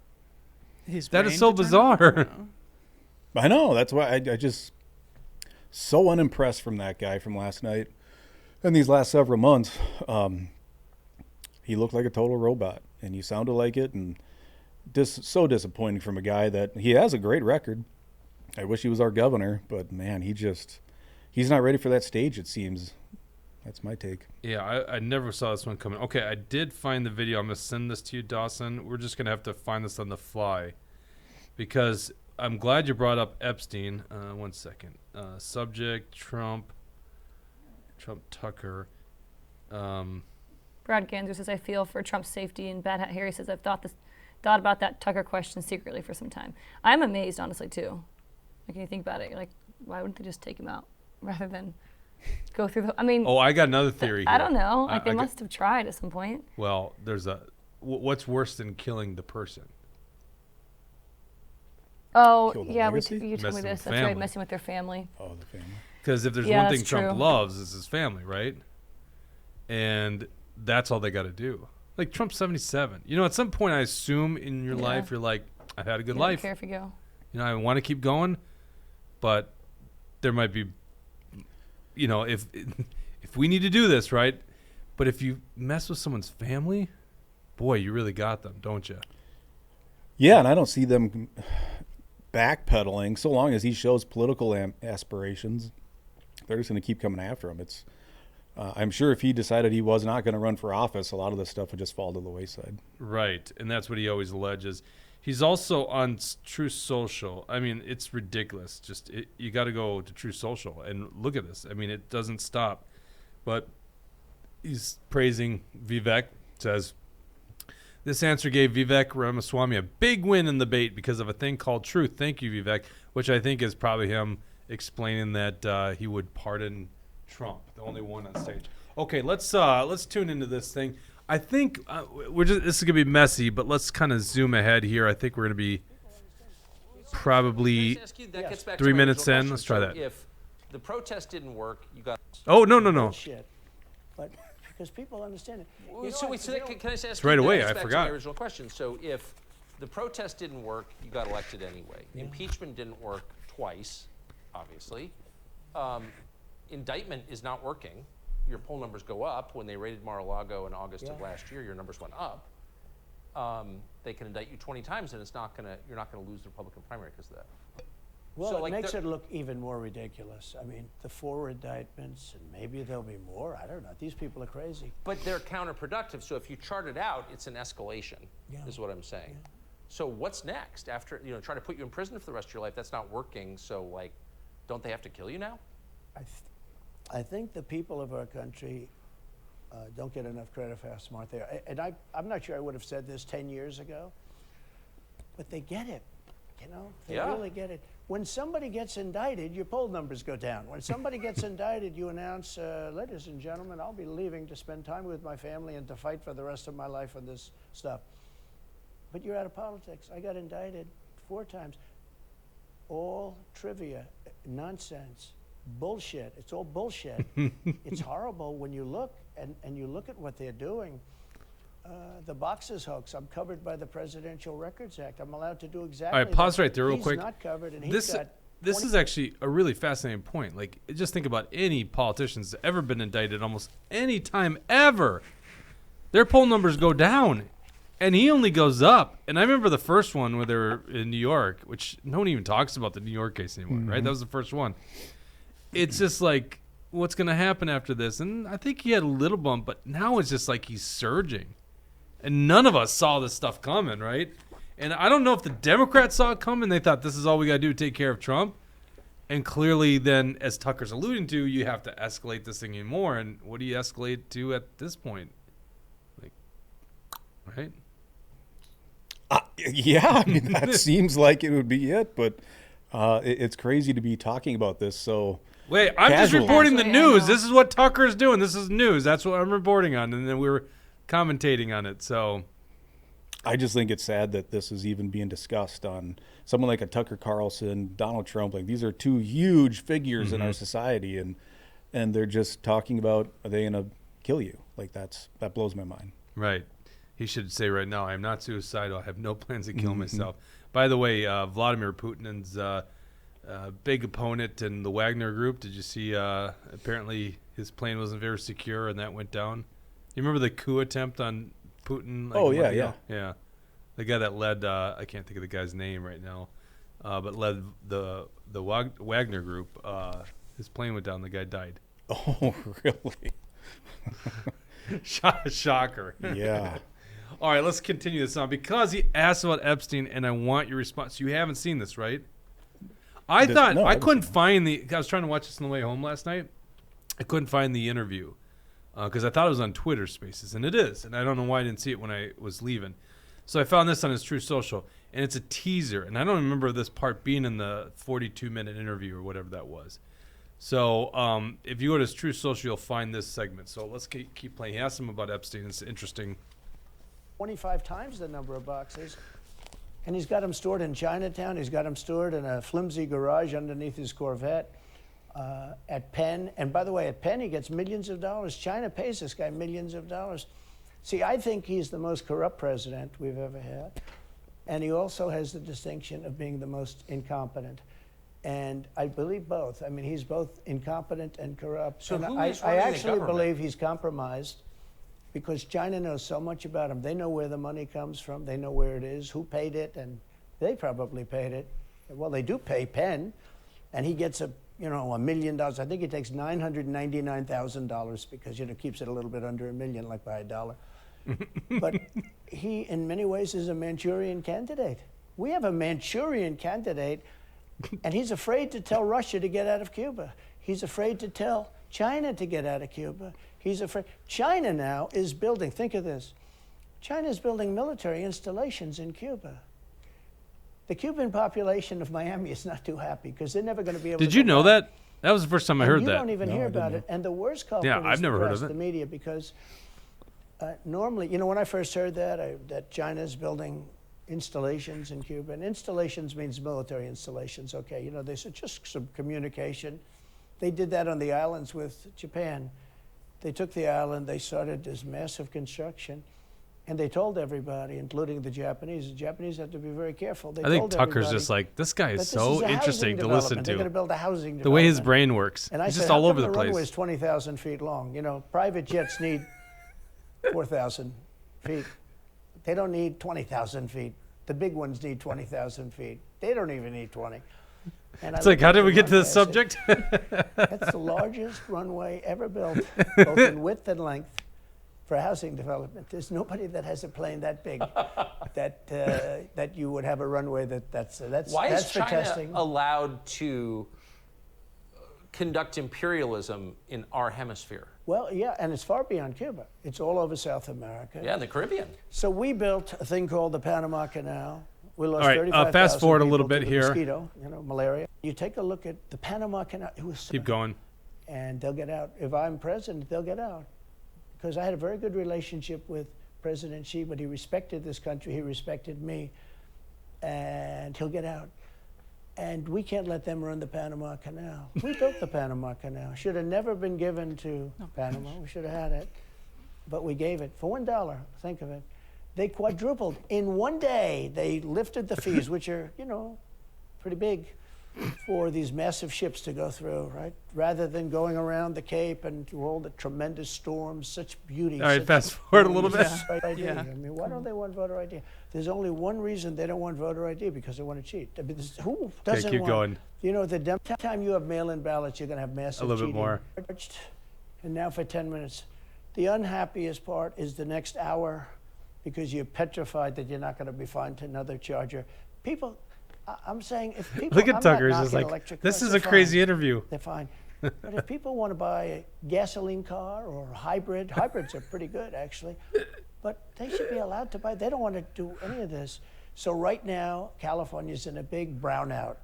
His That brain is so to turn bizarre. on? I know. That's why I just so unimpressed from that guy from last night. And these last several months, he looked like a total robot, and he sounded like it, and so disappointing from a guy that he has a great record. I wish he was our governor, but man, he's not ready for that stage, it seems. That's my take. Yeah, I never saw this one coming. Okay, I did find the video. I'm going to send this to you, Dawson. We're just going to have to find this on the fly because I'm glad you brought up Epstein. 1 second. Subject, Trump Tucker. Brad Ganser says, I feel for Trump's safety. And Bad Hat Harry says, I've thought about that Tucker question secretly for some time. I'm amazed, honestly, too. Like, when you think about it, you're like, why wouldn't they just take him out rather than go through the... I mean... Oh, I got another theory I here. don't know. Like, they I got- must have tried at some point. Well, there's what's worse than killing the person? Oh, Kill the yeah, legacy? you told me Messing this. with That's right, family. messing with their family. Oh, the family. Because if there's Yeah, one thing that's Trump true. loves, is his family, right? And that's all they got to do. Like, Trump's 77. You know, at some point, I assume in your Yeah. life, you're like, I've had a good You don't life. care if you go. You know, I want to keep going, but there might be, you know, if we need to do this, right? But if you mess with someone's family, boy, you really got them, don't you? Yeah, and I don't see them backpedaling so long as he shows political aspirations. They're just going to keep coming after him. I'm sure if he decided he was not going to run for office, a lot of this stuff would just fall to the wayside. Right, and that's what he always alleges. He's also on True Social. I mean, it's ridiculous. You got to go to True Social and look at this. I mean, it doesn't stop. But he's praising Vivek. Says, this answer gave Vivek Ramaswamy a big win in the debate because of a thing called truth. Thank you, Vivek, which I think is probably him explaining that he would pardon Trump, the only one on stage. Okay, let's tune into this thing. I think this is gonna be messy, but let's kind of zoom ahead here. I think we're gonna be probably 3 minutes in. Let's try that. If the protest didn't work, you got. Oh no. Shit. But because people understand it. Can I just ask right you, away, that goes I back to forgot. my original question. So if the protest didn't work, you got elected anyway. Yeah. Impeachment didn't work twice, obviously. Indictment is not working. Your poll numbers go up. When they raided Mar-a-Lago in August of Yeah. last year, your numbers went up. They can indict you 20 times, and you're not gonna lose the Republican primary because of that. Well, So, it like, makes there- it look even more ridiculous. I mean, the 4 indictments, and maybe there'll be more. I don't know. These people are crazy. But they're counterproductive. So if you chart it out, it's an escalation, Yeah. is what I'm saying. So what's next after, try to put you in prison for the rest of your life? That's not working. So, like, don't they have to kill you now? I think the people of our country don't get enough credit for how smart they are. And I'm not sure I would have said this 10 years ago, but they get it. They Yeah. really get it. When somebody gets indicted, your poll numbers go down. When somebody gets indicted, you announce, ladies and gentlemen, I'll be leaving to spend time with my family and to fight for the rest of my life on this stuff. But you're out of politics. I got indicted 4 times. All trivia, nonsense, bullshit. It's all bullshit. It's horrible when you look and you look at what they're doing. The boxes hoax. I'm covered by the Presidential Records Act. I'm allowed to do exactly. All right, pause that. right there real He's quick. not covered, and he's This got this 20 is actually a really fascinating point. Like, just think about any politicians that's ever been indicted almost any time ever. Their poll numbers go down, and he only goes up. And I remember the first one where they were in New York, which no one even talks about the New York case anymore, right? That was the first one. It's just like what's going to happen after this. And I think he had a little bump, but now it's just like he's surging. And none of us saw this stuff coming, right? And I don't know if the Democrats saw it coming. They thought this is all we got to do to take care of Trump. And clearly then, as Tucker's alluding to, you have to escalate this thing even more. And what do you escalate to at this point? Like, right? Yeah, I mean, that seems like it would be it, but it's crazy to be talking about this. So wait, I'm just casually. reporting the news. This is what Tucker's doing. This is news. That's what I'm reporting on. And then we were commentating on it. So I just think it's sad that this is even being discussed on someone like a Tucker Carlson, Donald Trump. Like, these are two huge figures in our society, and they're just talking about, are they going to kill you? Like, that blows my mind. right. He should say right now, I am not suicidal. I have no plans to kill myself. By the way, Vladimir Putin's big opponent in the Wagner Group, did you see apparently his plane wasn't very secure and that went down? You remember the coup attempt on Putin? Oh, a month yeah. ago? Yeah. The guy that led, I can't think of the guy's name right now, but led the Wagner Group. His plane went down. The guy died. Oh, really? Shocker. Yeah. All right, let's continue this on because he asked about Epstein, and I want your response. You haven't seen this, right? I couldn't find I was trying to watch this on the way home last night. I couldn't find the interview because I thought it was on Twitter Spaces, and it is. And I don't know why I didn't see it when I was leaving. So I found this on his True Social, and it's a teaser. And I don't remember this part being in the 42-minute interview or whatever that was. So if you go to his True Social, you'll find this segment. So let's keep playing. He asked him about Epstein. It's interesting. 25 times the number of boxes. And he's got them stored in Chinatown. He's got them stored in a flimsy garage underneath his Corvette at Penn. And by the way, at Penn, he gets millions of dollars. China pays this guy millions of dollars. See, I think he's the most corrupt president we've ever had. And he also has the distinction of being the most incompetent. And I believe both. I mean, he's both incompetent and corrupt. So and who I is running the actually government? believe he's compromised because China knows so much about him. They know where the money comes from. They know where it is, who paid it, and they probably paid it. Well, they do pay Penn, and he gets $1 million. I think he takes $999,000 because keeps it a little bit under $1 million, like by $1. But he, in many ways, is a Manchurian candidate. We have a Manchurian candidate, and he's afraid to tell Russia to get out of Cuba. He's afraid to tell China to get out of Cuba. He's afraid. China now is building, think of this, China is building military installations in Cuba. The Cuban population of Miami is not too happy because they're never going to be able to. Did you know that? That was the first time I heard you that. don't even hear about it. And the worst culprit Yeah, I've is never the heard of press, it. the media, because normally, when I first heard that China's building installations in Cuba, and installations means military installations, okay, they said just some communication. They did that on the islands with Japan. They took the island, they started this massive construction, and they told everybody, including the Japanese have to be very careful. They I think told Tucker's everybody just like, this guy that is this so a interesting housing to listen development. They're going to to. build a housing The way his development. brain works. And I He's said, just how all come over the runway place. is 20,000 feet long? Private jets need 4,000 feet. They don't need 20,000 feet. The big ones need 20,000 feet. They don't even need 20. And It's like, how did we get to this runway, I subject? said, that's the largest runway ever built, both in width and length, for housing development. There's nobody that has a plane that big that you would have a runway that's Why that's is for China testing. allowed to conduct imperialism in our hemisphere? Well, yeah, and it's far beyond Cuba. It's all over South America. Yeah, in the Caribbean. So we built a thing called the Panama Canal. We lost All right, 35,000 fast forward a little people bit to the here. Mosquito, malaria. You take a look at the Panama Canal. It was Keep going. and they'll get out. If I'm president, they'll get out. Because I had a very good relationship with President Xi, but he respected this country, he respected me, and he'll get out. And we can't let them run the Panama Canal. We built the Panama Canal. Should have never been given to Panama. We should have had it. But we gave it for $1. Think of it. They quadrupled. In one day, they lifted the fees, which are, pretty big. for these massive ships to go through, right? Rather than going around the Cape and through all the tremendous storms, such beauty. All right, such fast forward a little bit. glorious ID. Yeah. I mean, why don't they want voter ID? There's only one reason they don't want voter ID, because they want to cheat. I mean, who doesn't keep want? going. You know, the time you have mail-in ballots, you're going to have massive A little bit cheating. more. And now for 10 minutes. The unhappiest part is the next hour, because you're petrified that you're not going to be fined another charger. People, I'm saying, if people Look at I'm not Tucker. He's knocking like, electric this cars, is a they're crazy fine. interview. They're fine. But if people want to buy a gasoline car or a hybrid, hybrids are pretty good actually, but they should be allowed to buy. They don't want to do any of this. So right now, California's in a big brownout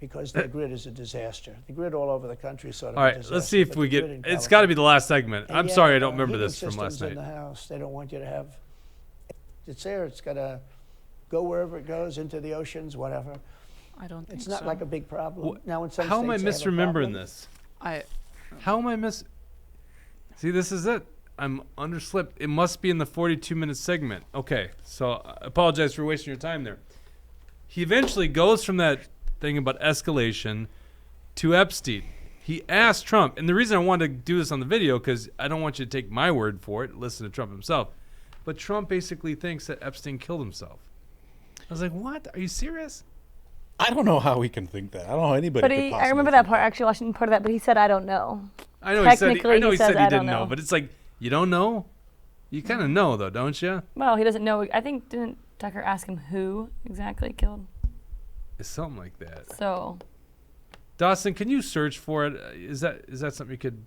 because their grid is a disaster. The grid all over the country is sort of All a right, disaster. let's see if but we the get. grid in It's got to be California- the last segment. And I'm yeah, sorry, I don't remember heating this from last systems night. in the house, they don't want you to have. It's there. It's got to go wherever it goes, into the oceans, whatever. I don't think It's not so. like a big problem. Now, in some How am I states they have a misremembering problem. this? I How am I See, this is it. I'm underslipped. It must be in the 42-minute segment. Okay, so I apologize for wasting your time there. He eventually goes from that thing about escalation to Epstein. He asked Trump, and the reason I wanted to do this on the video, because I don't want you to take my word for it, listen to Trump himself, but Trump basically thinks that Epstein killed himself. I was like, what? Are you serious? I don't know how he can think that. I don't know how anybody But could I possibly remember think that part, actually watching part of that, but he said, I don't know. I know he said Technically, I know he he said says, he "I didn't don't know, know." but it's like, you don't know? You kind of know, though, don't you? Well, he doesn't know. I think, didn't Tucker ask him who exactly killed? It's something like that. So, Dawson, can you search for it? Is that something you could?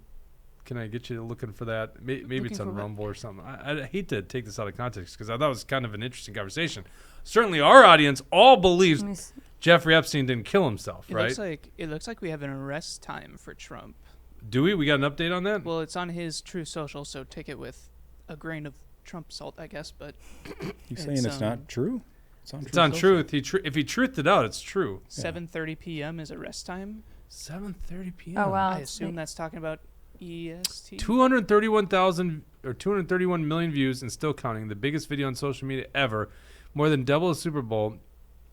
Can I get you looking for that? Maybe Looking it's on for what? Rumble or something. I hate to take this out of context because I thought it was kind of an interesting conversation. Certainly, our audience all believes let me s- Jeffrey Epstein didn't kill himself, it right? looks like we have an arrest time for Trump. Do we? We got an update on that? Well, it's on his True Social, so take it with a grain of Trump salt, I guess. But He's saying it's not true. It's on it's on Truth. If he truthed it out, it's true. 7:30 p.m. is arrest time. 7:30 p.m. Oh, wow. I it's assume big. that's talking about EST. 231,000 or 231 million views and still counting. The biggest video on social media ever, more than double the Super Bowl.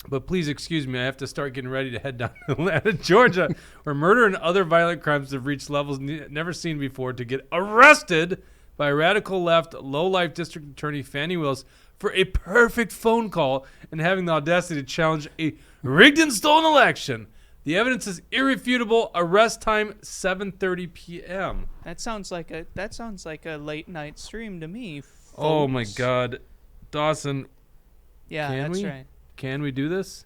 But please excuse me, I have to start getting ready to head down to Atlanta, Georgia, where murder and other violent crimes have reached levels never seen before to get arrested by radical left, low-life district attorney Fannie Willis for a perfect phone call and having the audacity to challenge a rigged and stolen election. The evidence is irrefutable. Arrest time 7:30 p.m. That sounds like a late night stream to me. Oh my folks. God, Dawson, Yeah, Can that's we? right. can we do this?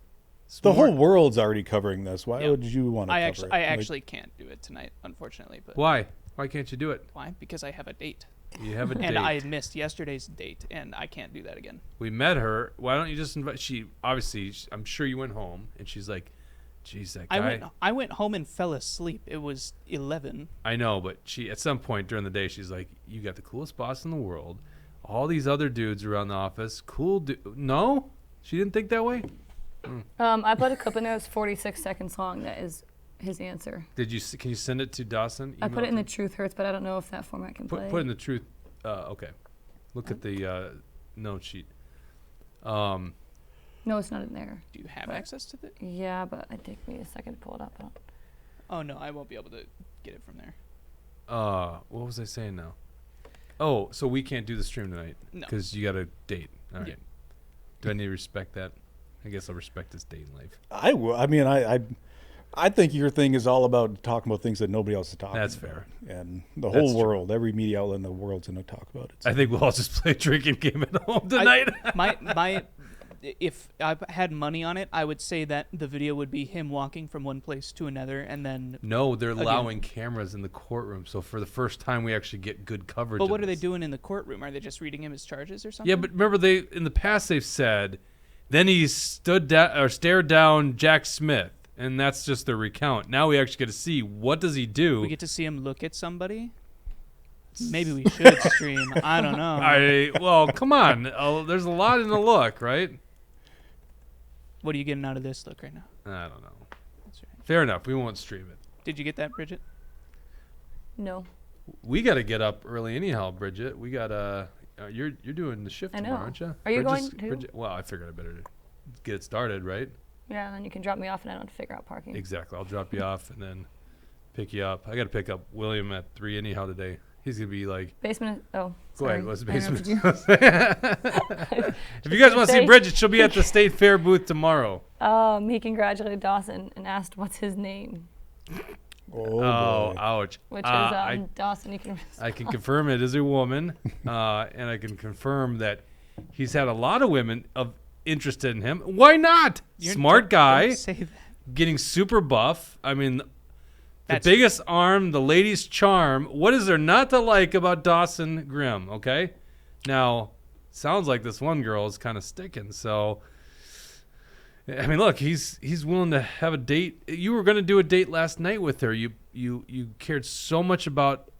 The whole world's already covering this. Why Yeah. would you want to I cover actually, it? I Like, actually can't do it tonight, unfortunately. But Why? Why can't you do it? why? Because I have a date, You have a date. and I missed yesterday's date, and I can't do that again. We met her. Why don't you just invite? She obviously. I'm sure you went home, and she's like, "Geez, that guy." I went home and fell asleep. It was 11. I know, but she at some point during the day, she's like, "You got the coolest boss in the world. All these other dudes around the office, cool. No, she didn't think that way. I put a clip in there. It's 46 seconds long. That is his answer. Did you? Can you send it to Dawson? I put it in the to Truth Hurts, but I don't know if that format can play. Put in the truth. Okay. Look at the note sheet. No, it's not in there. Do you have What? access to the? Yeah, but it'd take me a second to pull it up. I don't- Oh no, I won't be able to get it from there. What was I saying now? Oh, so we can't do the stream tonight No. because you got a date. All right. Yeah. Do I need to respect that? I guess I'll respect his date in life. I will. I mean, I think your thing is all about talking about things that nobody else is talking That's about. fair. And the That's whole true. world, every media outlet in the world's going to talk about it. So. I think we'll all just play a drinking game at home tonight. If I had money on it, I would say that the video would be him walking from one place to another, and then. No, they're Again. allowing cameras in the courtroom. So for the first time, we actually get good coverage. But of what are they this. doing in the courtroom? Are they just reading him his charges or something? Yeah, but remember, in the past they've said, then he stared down Jack Smith, and that's just the recount. Now we actually get to see what does he do. we get to see him look at somebody. Maybe we should stream. I don't know. Well, come on. There's a lot in the look, right? What are you getting out of this look right now? I don't know. That's right. Fair enough. We won't stream it. Did you get that, Bridget? No. We got to get up early anyhow, Bridget. We got you're doing the shift I know. tomorrow, aren't you? Are you going too? Bridget, well, I figured I better get it started, right? Yeah, and then you can drop me off, and I don't have to figure out parking. Exactly. I'll drop you off and then pick you up. I got to pick up William at 3 anyhow today. He's going to be like... Basement. Oh, Go sorry. ahead. What's the I basement? interrupted If you guys want to see Bridget, she'll be at the State Fair booth tomorrow. He congratulated Dawson and asked what's his name. Oh, boy. Ouch. Which is Dawson. You can. I can confirm it is a woman, and I can confirm that he's had a lot of women interested in him. Why not? Smart guy, Say that. getting super buff. I mean, the That's- biggest arm, the ladies' charm. What is there not to like about Dawson Grimm? Okay, now sounds like this one girl is kind of sticking. So, I mean, look, he's willing to have a date. You were going to do a date last night with her. You cared so much about,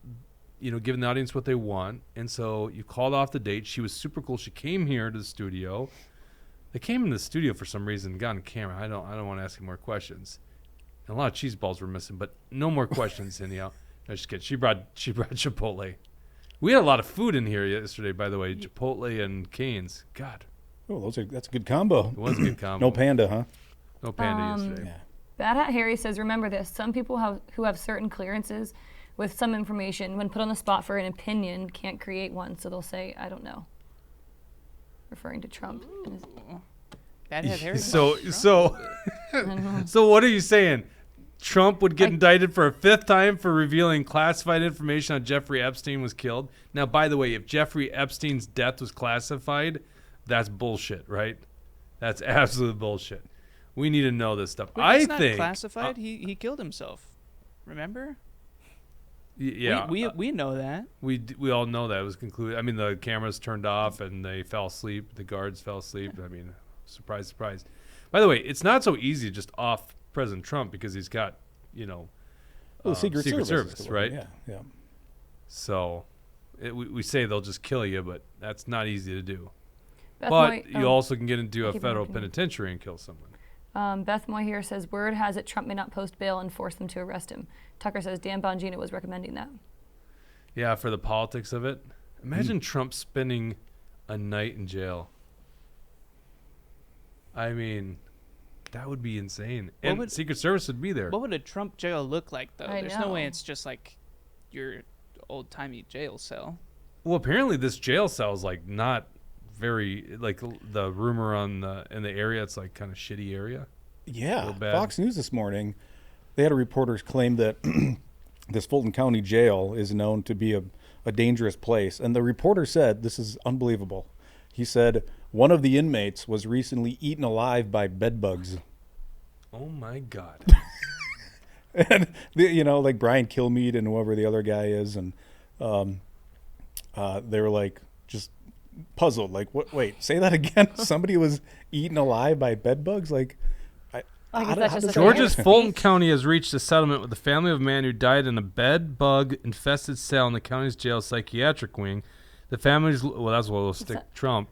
giving the audience what they want, and so you called off the date. She was super cool. She came here to the studio. They came in the studio for some reason, got on camera. I don't want to ask any more questions. And a lot of cheese balls were missing, but no more questions anyhow. No, just kidding. She brought Chipotle. We had a lot of food in here yesterday, by the way. Chipotle and Cane's. God. Oh, that's a good combo. It was a good combo. No panda, huh? No panda yesterday. Yeah. Bad Hat Harry says, remember this. Some people who have certain clearances with some information, when put on the spot for an opinion, can't create one. So they'll say, I don't know. Referring to Trump. Bad Hat Harry. So what are you saying? Trump would get indicted for a 5th time for revealing classified information on Jeffrey Epstein was killed. Now, by the way, if Jeffrey Epstein's death was classified, that's bullshit, right? That's absolute bullshit. We need to know this stuff. Wait, it's not classified. He killed himself. Remember? Yeah. We know that. We all know that. It was concluded. I mean, the cameras turned off and they fell asleep. The guards fell asleep. I mean, surprise, surprise. By the way, it's not so easy to just off President Trump because he's got, Secret Service, right? Yeah. So we say they'll just kill you, but that's not easy to do. Beth But Moy- you also can get into a keep federal interrupting you. penitentiary and kill someone. Beth Moy here says, word has it Trump may not post bail and force them to arrest him. Tucker says Dan Bongino was recommending that. Yeah, for the politics of it. Imagine Trump spending a night in jail. I mean, that would be insane. And Secret Service would be there. What would a Trump jail look like, though? I There's no way know. it's just like your old-timey jail cell. Well, apparently this jail cell is like not very, like the rumor in the area, it's like kind of shitty area. Yeah. Real bad. Fox News this morning, they had a reporter claim that this Fulton County jail is known to be a dangerous place. And the reporter said, this is unbelievable. He said, one of the inmates was recently eaten alive by bed bugs. Oh my God. And, like Brian Kilmeade and whoever the other guy is. And they were like, just puzzled. Like, what? Wait, say that again? Somebody was eaten alive by bed bugs? Like, Georgia's Fulton County has reached a settlement with the family of a man who died in a bed bug infested cell in the county's jail psychiatric wing. The family's that's what will stick Trump.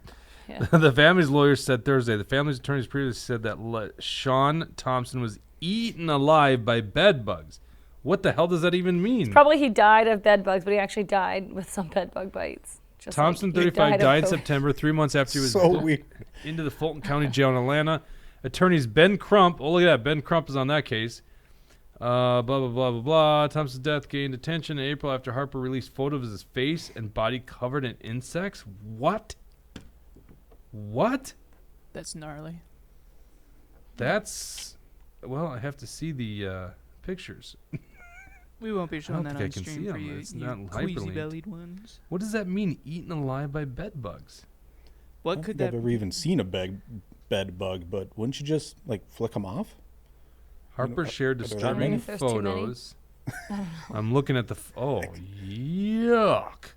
Yeah. The family's lawyers said Thursday. The family's attorneys previously said that Sean Thompson was eaten alive by bed bugs. What the hell does that even mean? Probably he died of bed bugs, but he actually died with some bed bug bites. Just Thompson, like he 35, died in of September, 3 months after he was So weird. into the Fulton County Jail in Atlanta. Attorneys Ben Crump, oh look at that, Ben Crump is on that case. Blah, blah, blah, blah, blah. Thompson's death gained attention in April after Harper released photos of his face and body covered in insects. What? That's gnarly. That's, well, I have to see the pictures. We won't be showing don't that think I on can stream see for 'em. you, It's you not hyperlinked. queasy-bellied ones. What does that mean, eaten alive by bed bugs? What I don't could think that I've ever even seen a bed bug, but wouldn't you just like flick them off? Harper shared I don't know disturbing if there's too many. photos. I'm looking at the. Oh, yuck.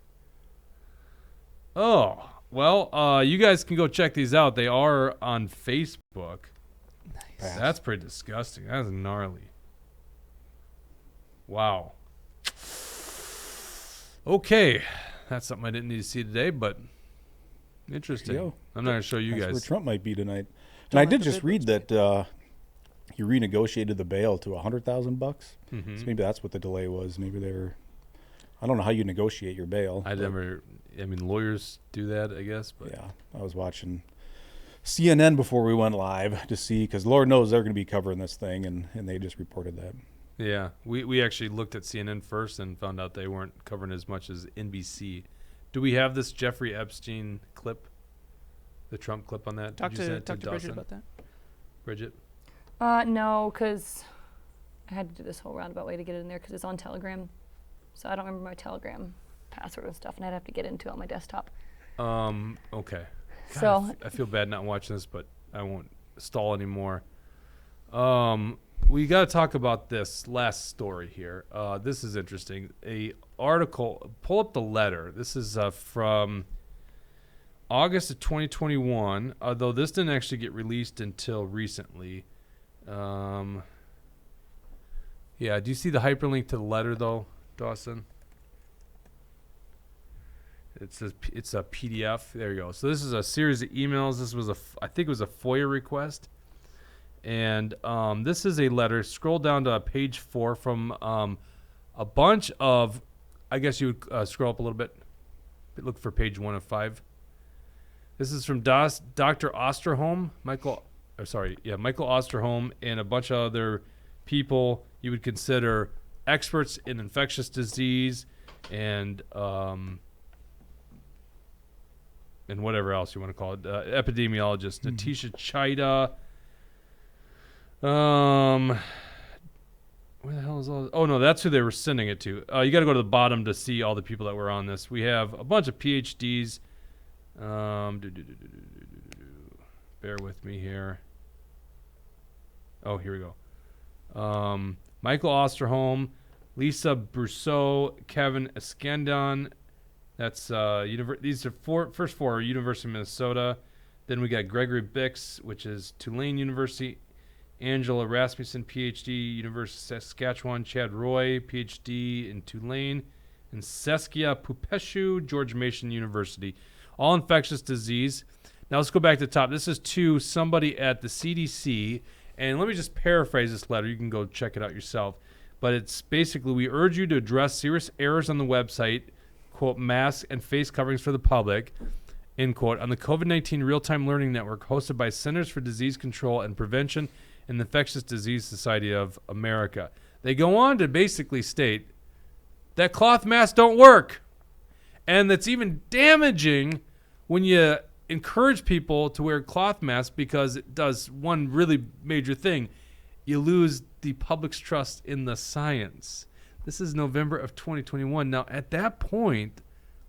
Oh, well, you guys can go check these out. They are on Facebook. Nice. That's pretty disgusting. That's gnarly. Wow. Okay. That's something I didn't need to see today, but interesting. Yo. I'm not going to show you That's where guys. Trump might be tonight. Don't And I let did the just bed read bugs that he renegotiated the bail to $100,000. Mhm. So maybe that's what the delay was. Maybe they were. I don't know how you negotiate your bail. I but mean, lawyers do that, I guess, but Yeah, I was watching CNN before we went live to see, because Lord knows they're going to be covering this thing, and they just reported that. Yeah, we actually looked at CNN first and found out they weren't covering as much as NBC. Do we have this Jeffrey Epstein clip, the Trump clip on that? Talk Did you send to it to Bridget Dawson? about that. Bridget? No, because I had to do this whole roundabout way to get it in there because it's on Telegram. So I don't remember my Telegram password and stuff, and I'd have to get into it on my desktop. Okay. God, So I feel bad not watching this, but I won't stall anymore. We got to talk about this last story here. This is interesting. A article, pull up the letter. This is from August of 2021, although this didn't actually get released until recently. Yeah, do you see the hyperlink to the letter, though, Dawson? It says it's a PDF. There you go. So this is a series of emails. This was I think it was a FOIA request. And this is a letter. Scroll down to page 4 from a bunch of, I guess you would scroll up a little bit. Look for page 1 of 5. This is from Dr. Osterholm, Michael Osterholm, and a bunch of other people you would consider experts in infectious disease and whatever else you want to call it. Epidemiologist Natisha Chida. Where the hell is all this? Oh, no, that's who they were sending it to. You got to go to the bottom to see all the people that were on this. We have a bunch of PhDs. Bear with me here. Oh, here we go. Michael Osterholm, Lisa Brousseau, Kevin Escandon. That's these are first four are University of Minnesota. Then we got Gregory Bix, which is Tulane University. Angela Rasmussen, PhD, University of Saskatchewan. Chad Roy, PhD in Tulane. And Saskia Pupescu, George Mason University. All infectious disease. Now let's go back to the top. This is to somebody at the CDC. And let me just paraphrase this letter. You can go check it out yourself. But it's basically, we urge you to address serious errors on the website, quote, masks and face coverings for the public, end quote, on the COVID-19 Real-Time Learning Network hosted by Centers for Disease Control and Prevention and the Infectious Disease Society of America. They go on to basically state that cloth masks don't work. And that's even damaging when you encourage people to wear cloth masks because it does one really major thing. You lose the public's trust in the science. This is November of 2021. Now, at that point,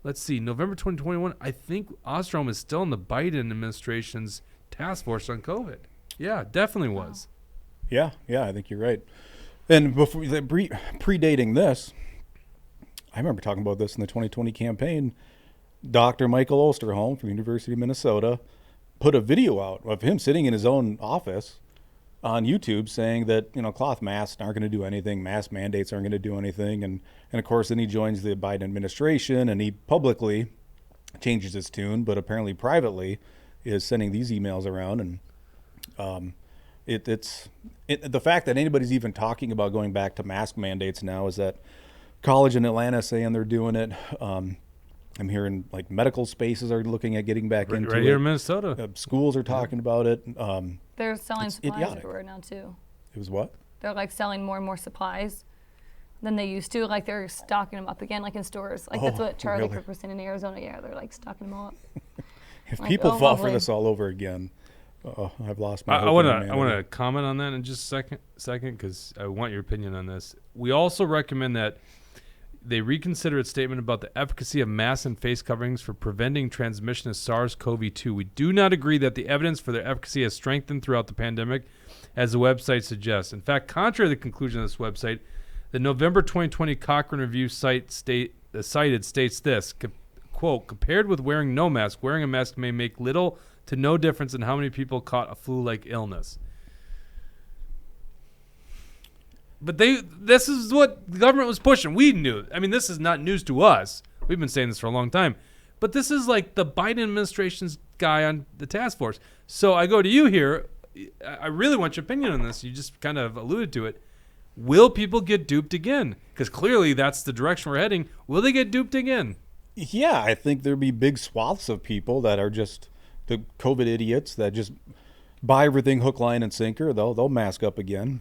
let's see, November 2021, I think Osterholm is still in the Biden administration's task force on COVID. Yeah, definitely was. Yeah, I think you're right. And before predating this, I remember talking about this in the 2020 campaign. Dr. Michael Osterholm from University of Minnesota put a video out of him sitting in his own office on YouTube saying that, cloth masks aren't going to do anything, mask mandates aren't going to do anything. And of course, then he joins the Biden administration and he publicly changes his tune, but apparently privately is sending these emails around. And the fact that anybody's even talking about going back to mask mandates now is that college in Atlanta saying they're doing it. I'm hearing like medical spaces are looking at getting back into it. Right here in Minnesota. Schools are talking about it. they're selling supplies idiotic. everywhere now too. It was what? They're like selling more and more supplies than they used to. Like they're stocking them up again, like in stores. Like that's what Charlie really? Kirk was saying in Arizona. Yeah, they're like stocking them all up. If Like, people oh, fall for lovely. this all over again, I've lost my I hope want in to humanity. comment on that in just a second because I want your opinion on this. We also recommend that they reconsider its statement about the efficacy of masks and face coverings for preventing transmission of SARS-CoV-2. We do not agree that the evidence for their efficacy has strengthened throughout the pandemic, as the website suggests. In fact, contrary to the conclusion of this website, the November 2020 Cochrane Review cited states this, quote, compared with wearing no mask, wearing a mask may make little to no difference in how many people caught a flu-like illness. But this is what the government was pushing. We knew. I mean, this is not news to us. We've been saying this for a long time. But this is like the Biden administration's guy on the task force. So I go to you here. I really want your opinion on this. You just kind of alluded to it. Will people get duped again? Because clearly that's the direction we're heading. Will they get duped again? Yeah, I think there'd be big swaths of people that are just the COVID idiots that just buy everything hook, line, and sinker, they'll mask up again.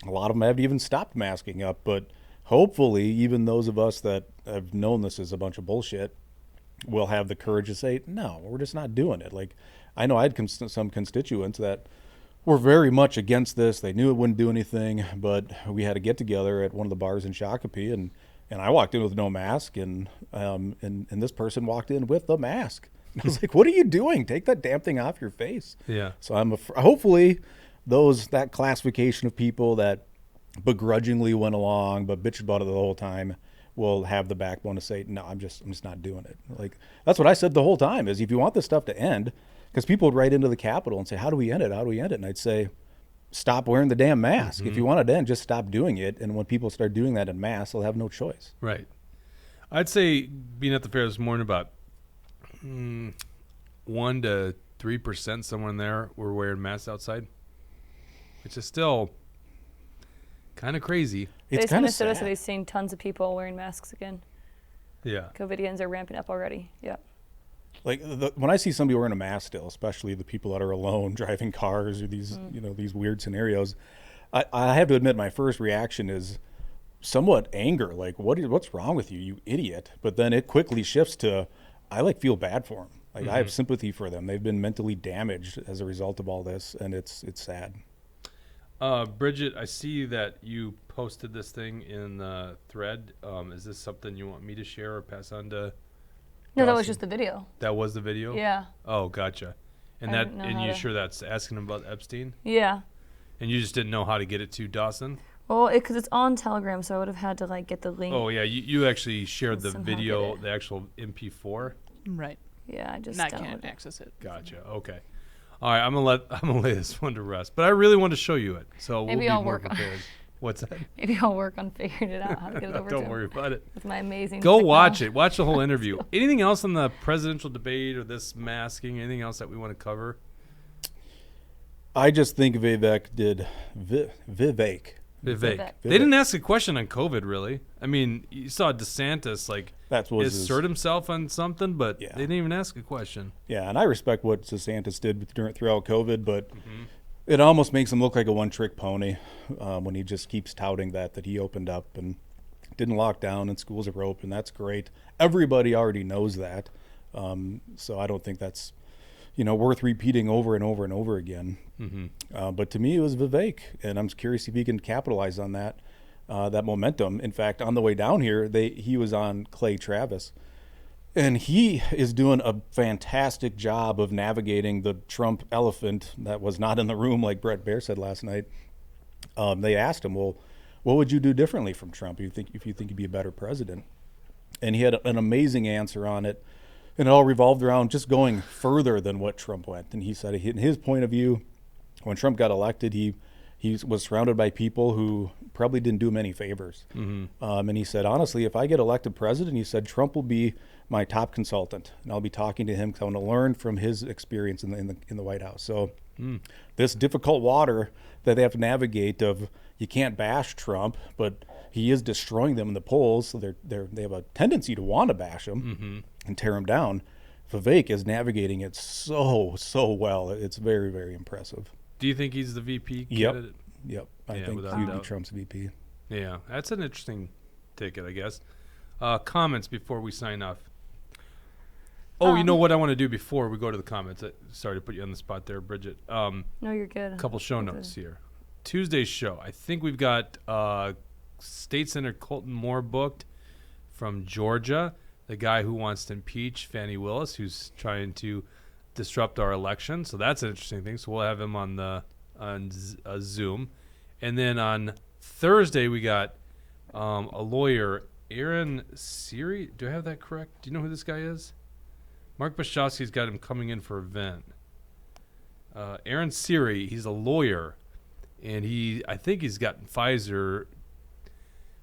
A lot of them haven't even stopped masking up, but hopefully even those of us that have known this is a bunch of bullshit will have the courage to say, no, we're just not doing it. Like, I know I had some constituents that were very much against this. They knew it wouldn't do anything, but we had a get together at one of the bars in Shakopee, and I walked in with no mask, and this person walked in with the mask. And I was like, what are you doing? Take that damn thing off your face. Yeah. So hopefully that classification of people that begrudgingly went along but bitched about it the whole time will have the backbone to say, no, I'm just not doing it. Like, that's what I said the whole time, is if you want this stuff to end, because people would write into the Capitol and say, how do we end it? How do we end it? And I'd say, stop wearing the damn mask. If you want it to end, just stop doing it. And when people start doing that en masse, they'll have no choice. Right. I'd say being at the fair this morning, about 1 to 3%, somewhere in there, were wearing masks outside, which is still kind of crazy. It's kind of Minnesota sad. said he's seeing tons of people wearing masks again. Yeah. COVIDians are ramping up already. Yeah. Like, when I see somebody wearing a mask still, especially the people that are alone driving cars or these these weird scenarios, I have to admit my first reaction is somewhat anger. Like, what's wrong with you, you idiot? But then it quickly shifts to, I feel bad for them. Like, I have sympathy for them. They've been mentally damaged as a result of all this, and it's sad. Bridget, I see that you posted this thing in the thread. Is this something you want me to share or pass on to? No, that was Dawson? just the video. That was the video? Yeah. Oh, gotcha. And I didn't know how you to- sure that's asking him about Epstein? Yeah. And you just didn't know how to get it to Dawson? Well, because it's on Telegram, so I would have had to get the link. Oh yeah, you actually shared the Somehow video, get it. the actual MP4. Right. Yeah, I just And I downloaded can't it. access it. Gotcha. Okay. All right, I'm gonna lay this one to rest. But I really want to show you it, so Maybe we'll be I'll more work on- prepared. What's that? Maybe I'll work on figuring it out how to get it over to Don't him worry about it. with my amazing. Go watch technology. it. Watch the whole interview. Anything else on the presidential debate or this masking? Anything else that we want to cover? I just think Vivek did Vivek. They didn't ask a question on COVID, really. I mean, you saw DeSantis That was his- assert himself on something, but Yeah. they didn't even ask a question. Yeah, and I respect what DeSantis did throughout COVID, but it almost makes him look like a one-trick pony when he just keeps touting that he opened up and didn't lock down and schools are open. That's great. Everybody already knows that, so I don't think that's worth repeating over and over and over again. But to me, it was Vivek, and I'm curious if he can capitalize on that momentum. In fact, on the way down here, he was on Clay Travis. And he is doing a fantastic job of navigating the Trump elephant that was not in the room, like Brett Baer said last night. They asked him, well, what would you do differently from Trump if you think he'd be a better president? And he had an amazing answer on it. And it all revolved around just going further than what Trump went. And he said, in his point of view, when Trump got elected, he was surrounded by people who probably didn't do him any favors. And he said, honestly, if I get elected president, he said, Trump will be my top consultant, and I'll be talking to him because I want to learn from his experience in the White House. So this difficult water that they have to navigate of, you can't bash Trump, but he is destroying them in the polls, so they have a tendency to want to bash him and tear him down. Vivek is navigating it so well. It's very, very impressive. Do you think he's the VP Yep. candidate? Yep. I Yeah, think without he'd be doubt. Trump's VP. Yeah, that's an interesting ticket, I guess. Comments before we sign off. Oh, you know what I want to do before we go to the comments? Sorry to put you on the spot there, Bridget. No, you're good. A couple show notes here. Tuesday's show. I think we've got State Senator Colton Moore booked from Georgia, the guy who wants to impeach Fani Willis, who's trying to disrupt our election. So that's an interesting thing. So we'll have him on Zoom. And then on Thursday, we got a lawyer, Aaron Siri. Do I have that correct? Do you know who this guy is? Mark Bashowski's got him coming in for an event. Aaron Siri, he's a lawyer, and I think he's gotten Pfizer.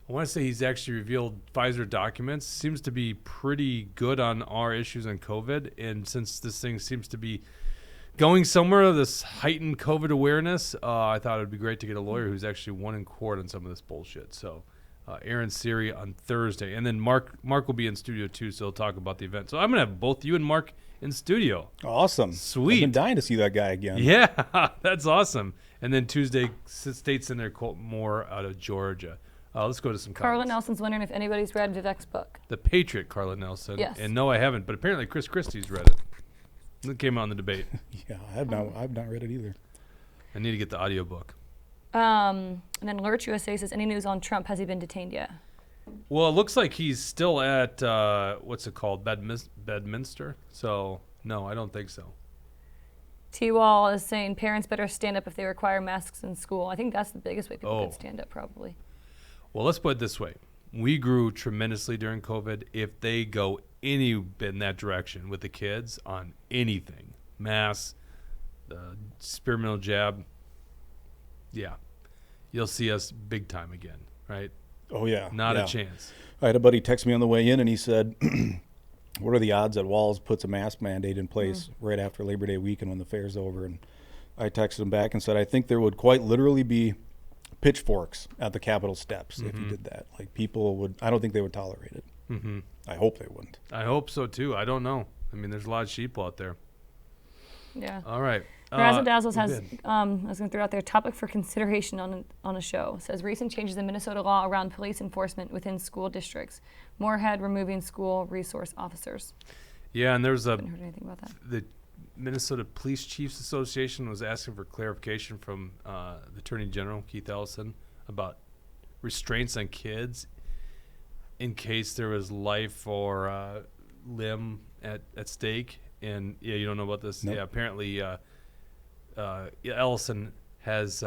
I want to say he's actually revealed Pfizer documents. Seems to be pretty good on our issues on COVID, and since this thing seems to be going somewhere, this heightened COVID awareness, I thought it would be great to get a lawyer who's actually won in court on some of this bullshit. So Aaron Siri on Thursday. And then Mark will be in studio too, so he'll talk about the event. So I'm going to have both you and Mark in studio. Awesome. Sweet. I've been dying to see that guy again. Yeah, that's awesome. And then Tuesday, State Senator Colt Moore out of Georgia. Let's go to some Carla comments. Nelson's wondering if anybody's read Vivek's book. The Patriot, Carla Nelson. Yes. And no, I haven't, but apparently Chris Christie's read it. It came out in the debate. Yeah, I've not read it either. I need to get the audiobook. And then Lurch USA says, any news on Trump? Has he been detained yet? Well, it looks like he's still at, what's it called, Bedminster? So, no, I don't think so. T-Wall is saying parents better stand up if they require masks in school. I think that's the biggest way people could stand up, probably. Well, let's put it this way. We grew tremendously during COVID. If they go any bit in that direction with the kids on anything, masks, the experimental jab, yeah, you'll see us big time again, right? Oh, yeah. Not yeah. a chance. I had a buddy text me on the way in, and he said, what are the odds that Walz puts a mask mandate in place right after Labor Day weekend when the fair's over? And I texted him back and said, I think there would quite literally be pitchforks at the Capitol steps if you did that. Like, people would, I don't think they would tolerate it. Mm-hmm. I hope they wouldn't. I hope so, too. I don't know. I mean, there's a lot of sheep out there. Yeah. All right. Razzle Dazzles has, good. I was going to throw out there, topic for consideration on a show. Says recent changes in Minnesota law around police enforcement within school districts. Moorhead removing school resource officers. Yeah, and there's Haven't heard anything about that. the Minnesota Police Chiefs Association was asking for clarification from the Attorney General, Keith Ellison, about restraints on kids in case there was life or limb at stake. And, yeah, you don't know about this? Nope. Yeah, apparently Ellison has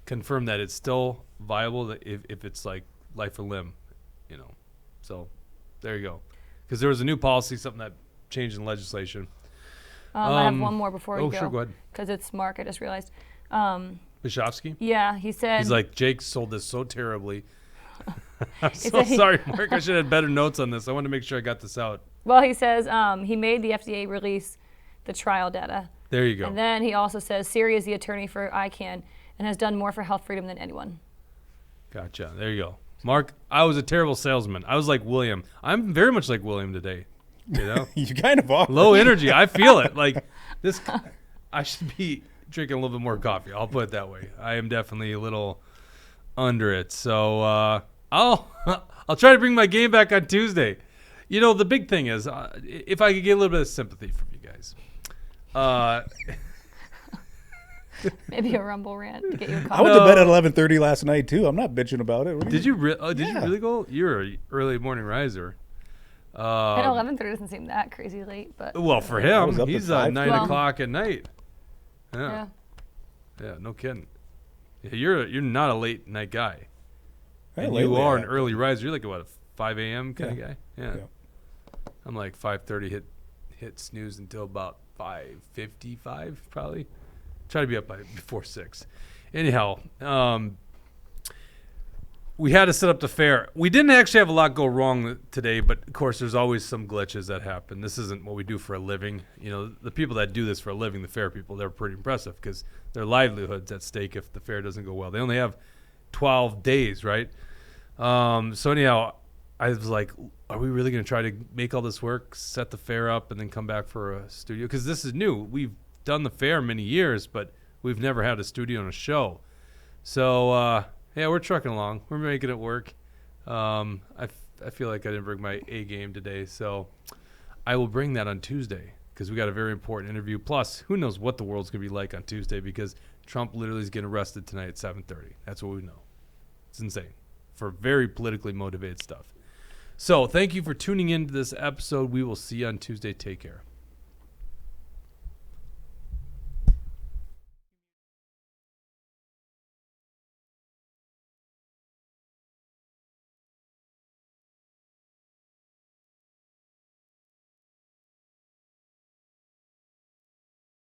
confirmed that it's still viable that if it's like life or limb, you know. So there you go. Because there was a new policy, something that changed in legislation. I have one more before we go. Oh, sure, go ahead. Because it's Mark, I just realized. Bishovsky? Yeah, he said. He's like, Jake sold this so terribly. I'm so said he- sorry, Mark. I should have had better notes on this. I wanted to make sure I got this out. Well, he says he made the FDA release the trial data. There you go. And then he also says Siri is the attorney for ICANN and has done more for health freedom than anyone. Gotcha. There you go. Mark, I was a terrible salesman. I was like William. I'm very much like William today. You know? You kind of are. Low energy. I feel it. Like this, I should be drinking a little bit more coffee. I'll put it that way. I am definitely a little under it. So I'll try to bring my game back on Tuesday. You know, the big thing is if I could get a little bit of sympathy from you guys. Maybe a Rumble rant to get you a I coffee. went to bed at 11:30 last night, too. I'm not bitching about it. Did you really Yeah. go? You're an early morning riser. And 11:30 doesn't seem that crazy late, but Well, for I was him, up at he's 5. 9 Well- o'clock at night. yeah. Yeah, no kidding. Yeah, you're not a late night guy. Hey, And lately you are I an early riser. You're like what, a 5 a.m. kind of Yeah. guy? Yeah. Yeah. I'm like 5:30. Hit snooze until about 5:55 probably. Try to be up before 6. Anyhow, we had to set up the fair. We didn't actually have a lot go wrong today, but of course there's always some glitches that happen. This isn't what we do for a living. You know, the people that do this for a living, the fair people, they're pretty impressive because their livelihood's at stake if the fair doesn't go well. They only have 12 days, right? So anyhow, I was like, are we really going to try to make all this work, set the fair up, and then come back for a studio? Because this is new. We've done the fair many years, but we've never had a studio and a show. So, yeah, we're trucking along. We're making it work. I feel like I didn't bring my A game today, so I will bring that on Tuesday because we got a very important interview. Plus, who knows what the world's going to be like on Tuesday because Trump literally is getting arrested tonight at 7:30. That's what we know. It's insane for very politically motivated stuff. So thank you for tuning into this episode. We will see you on Tuesday. Take care.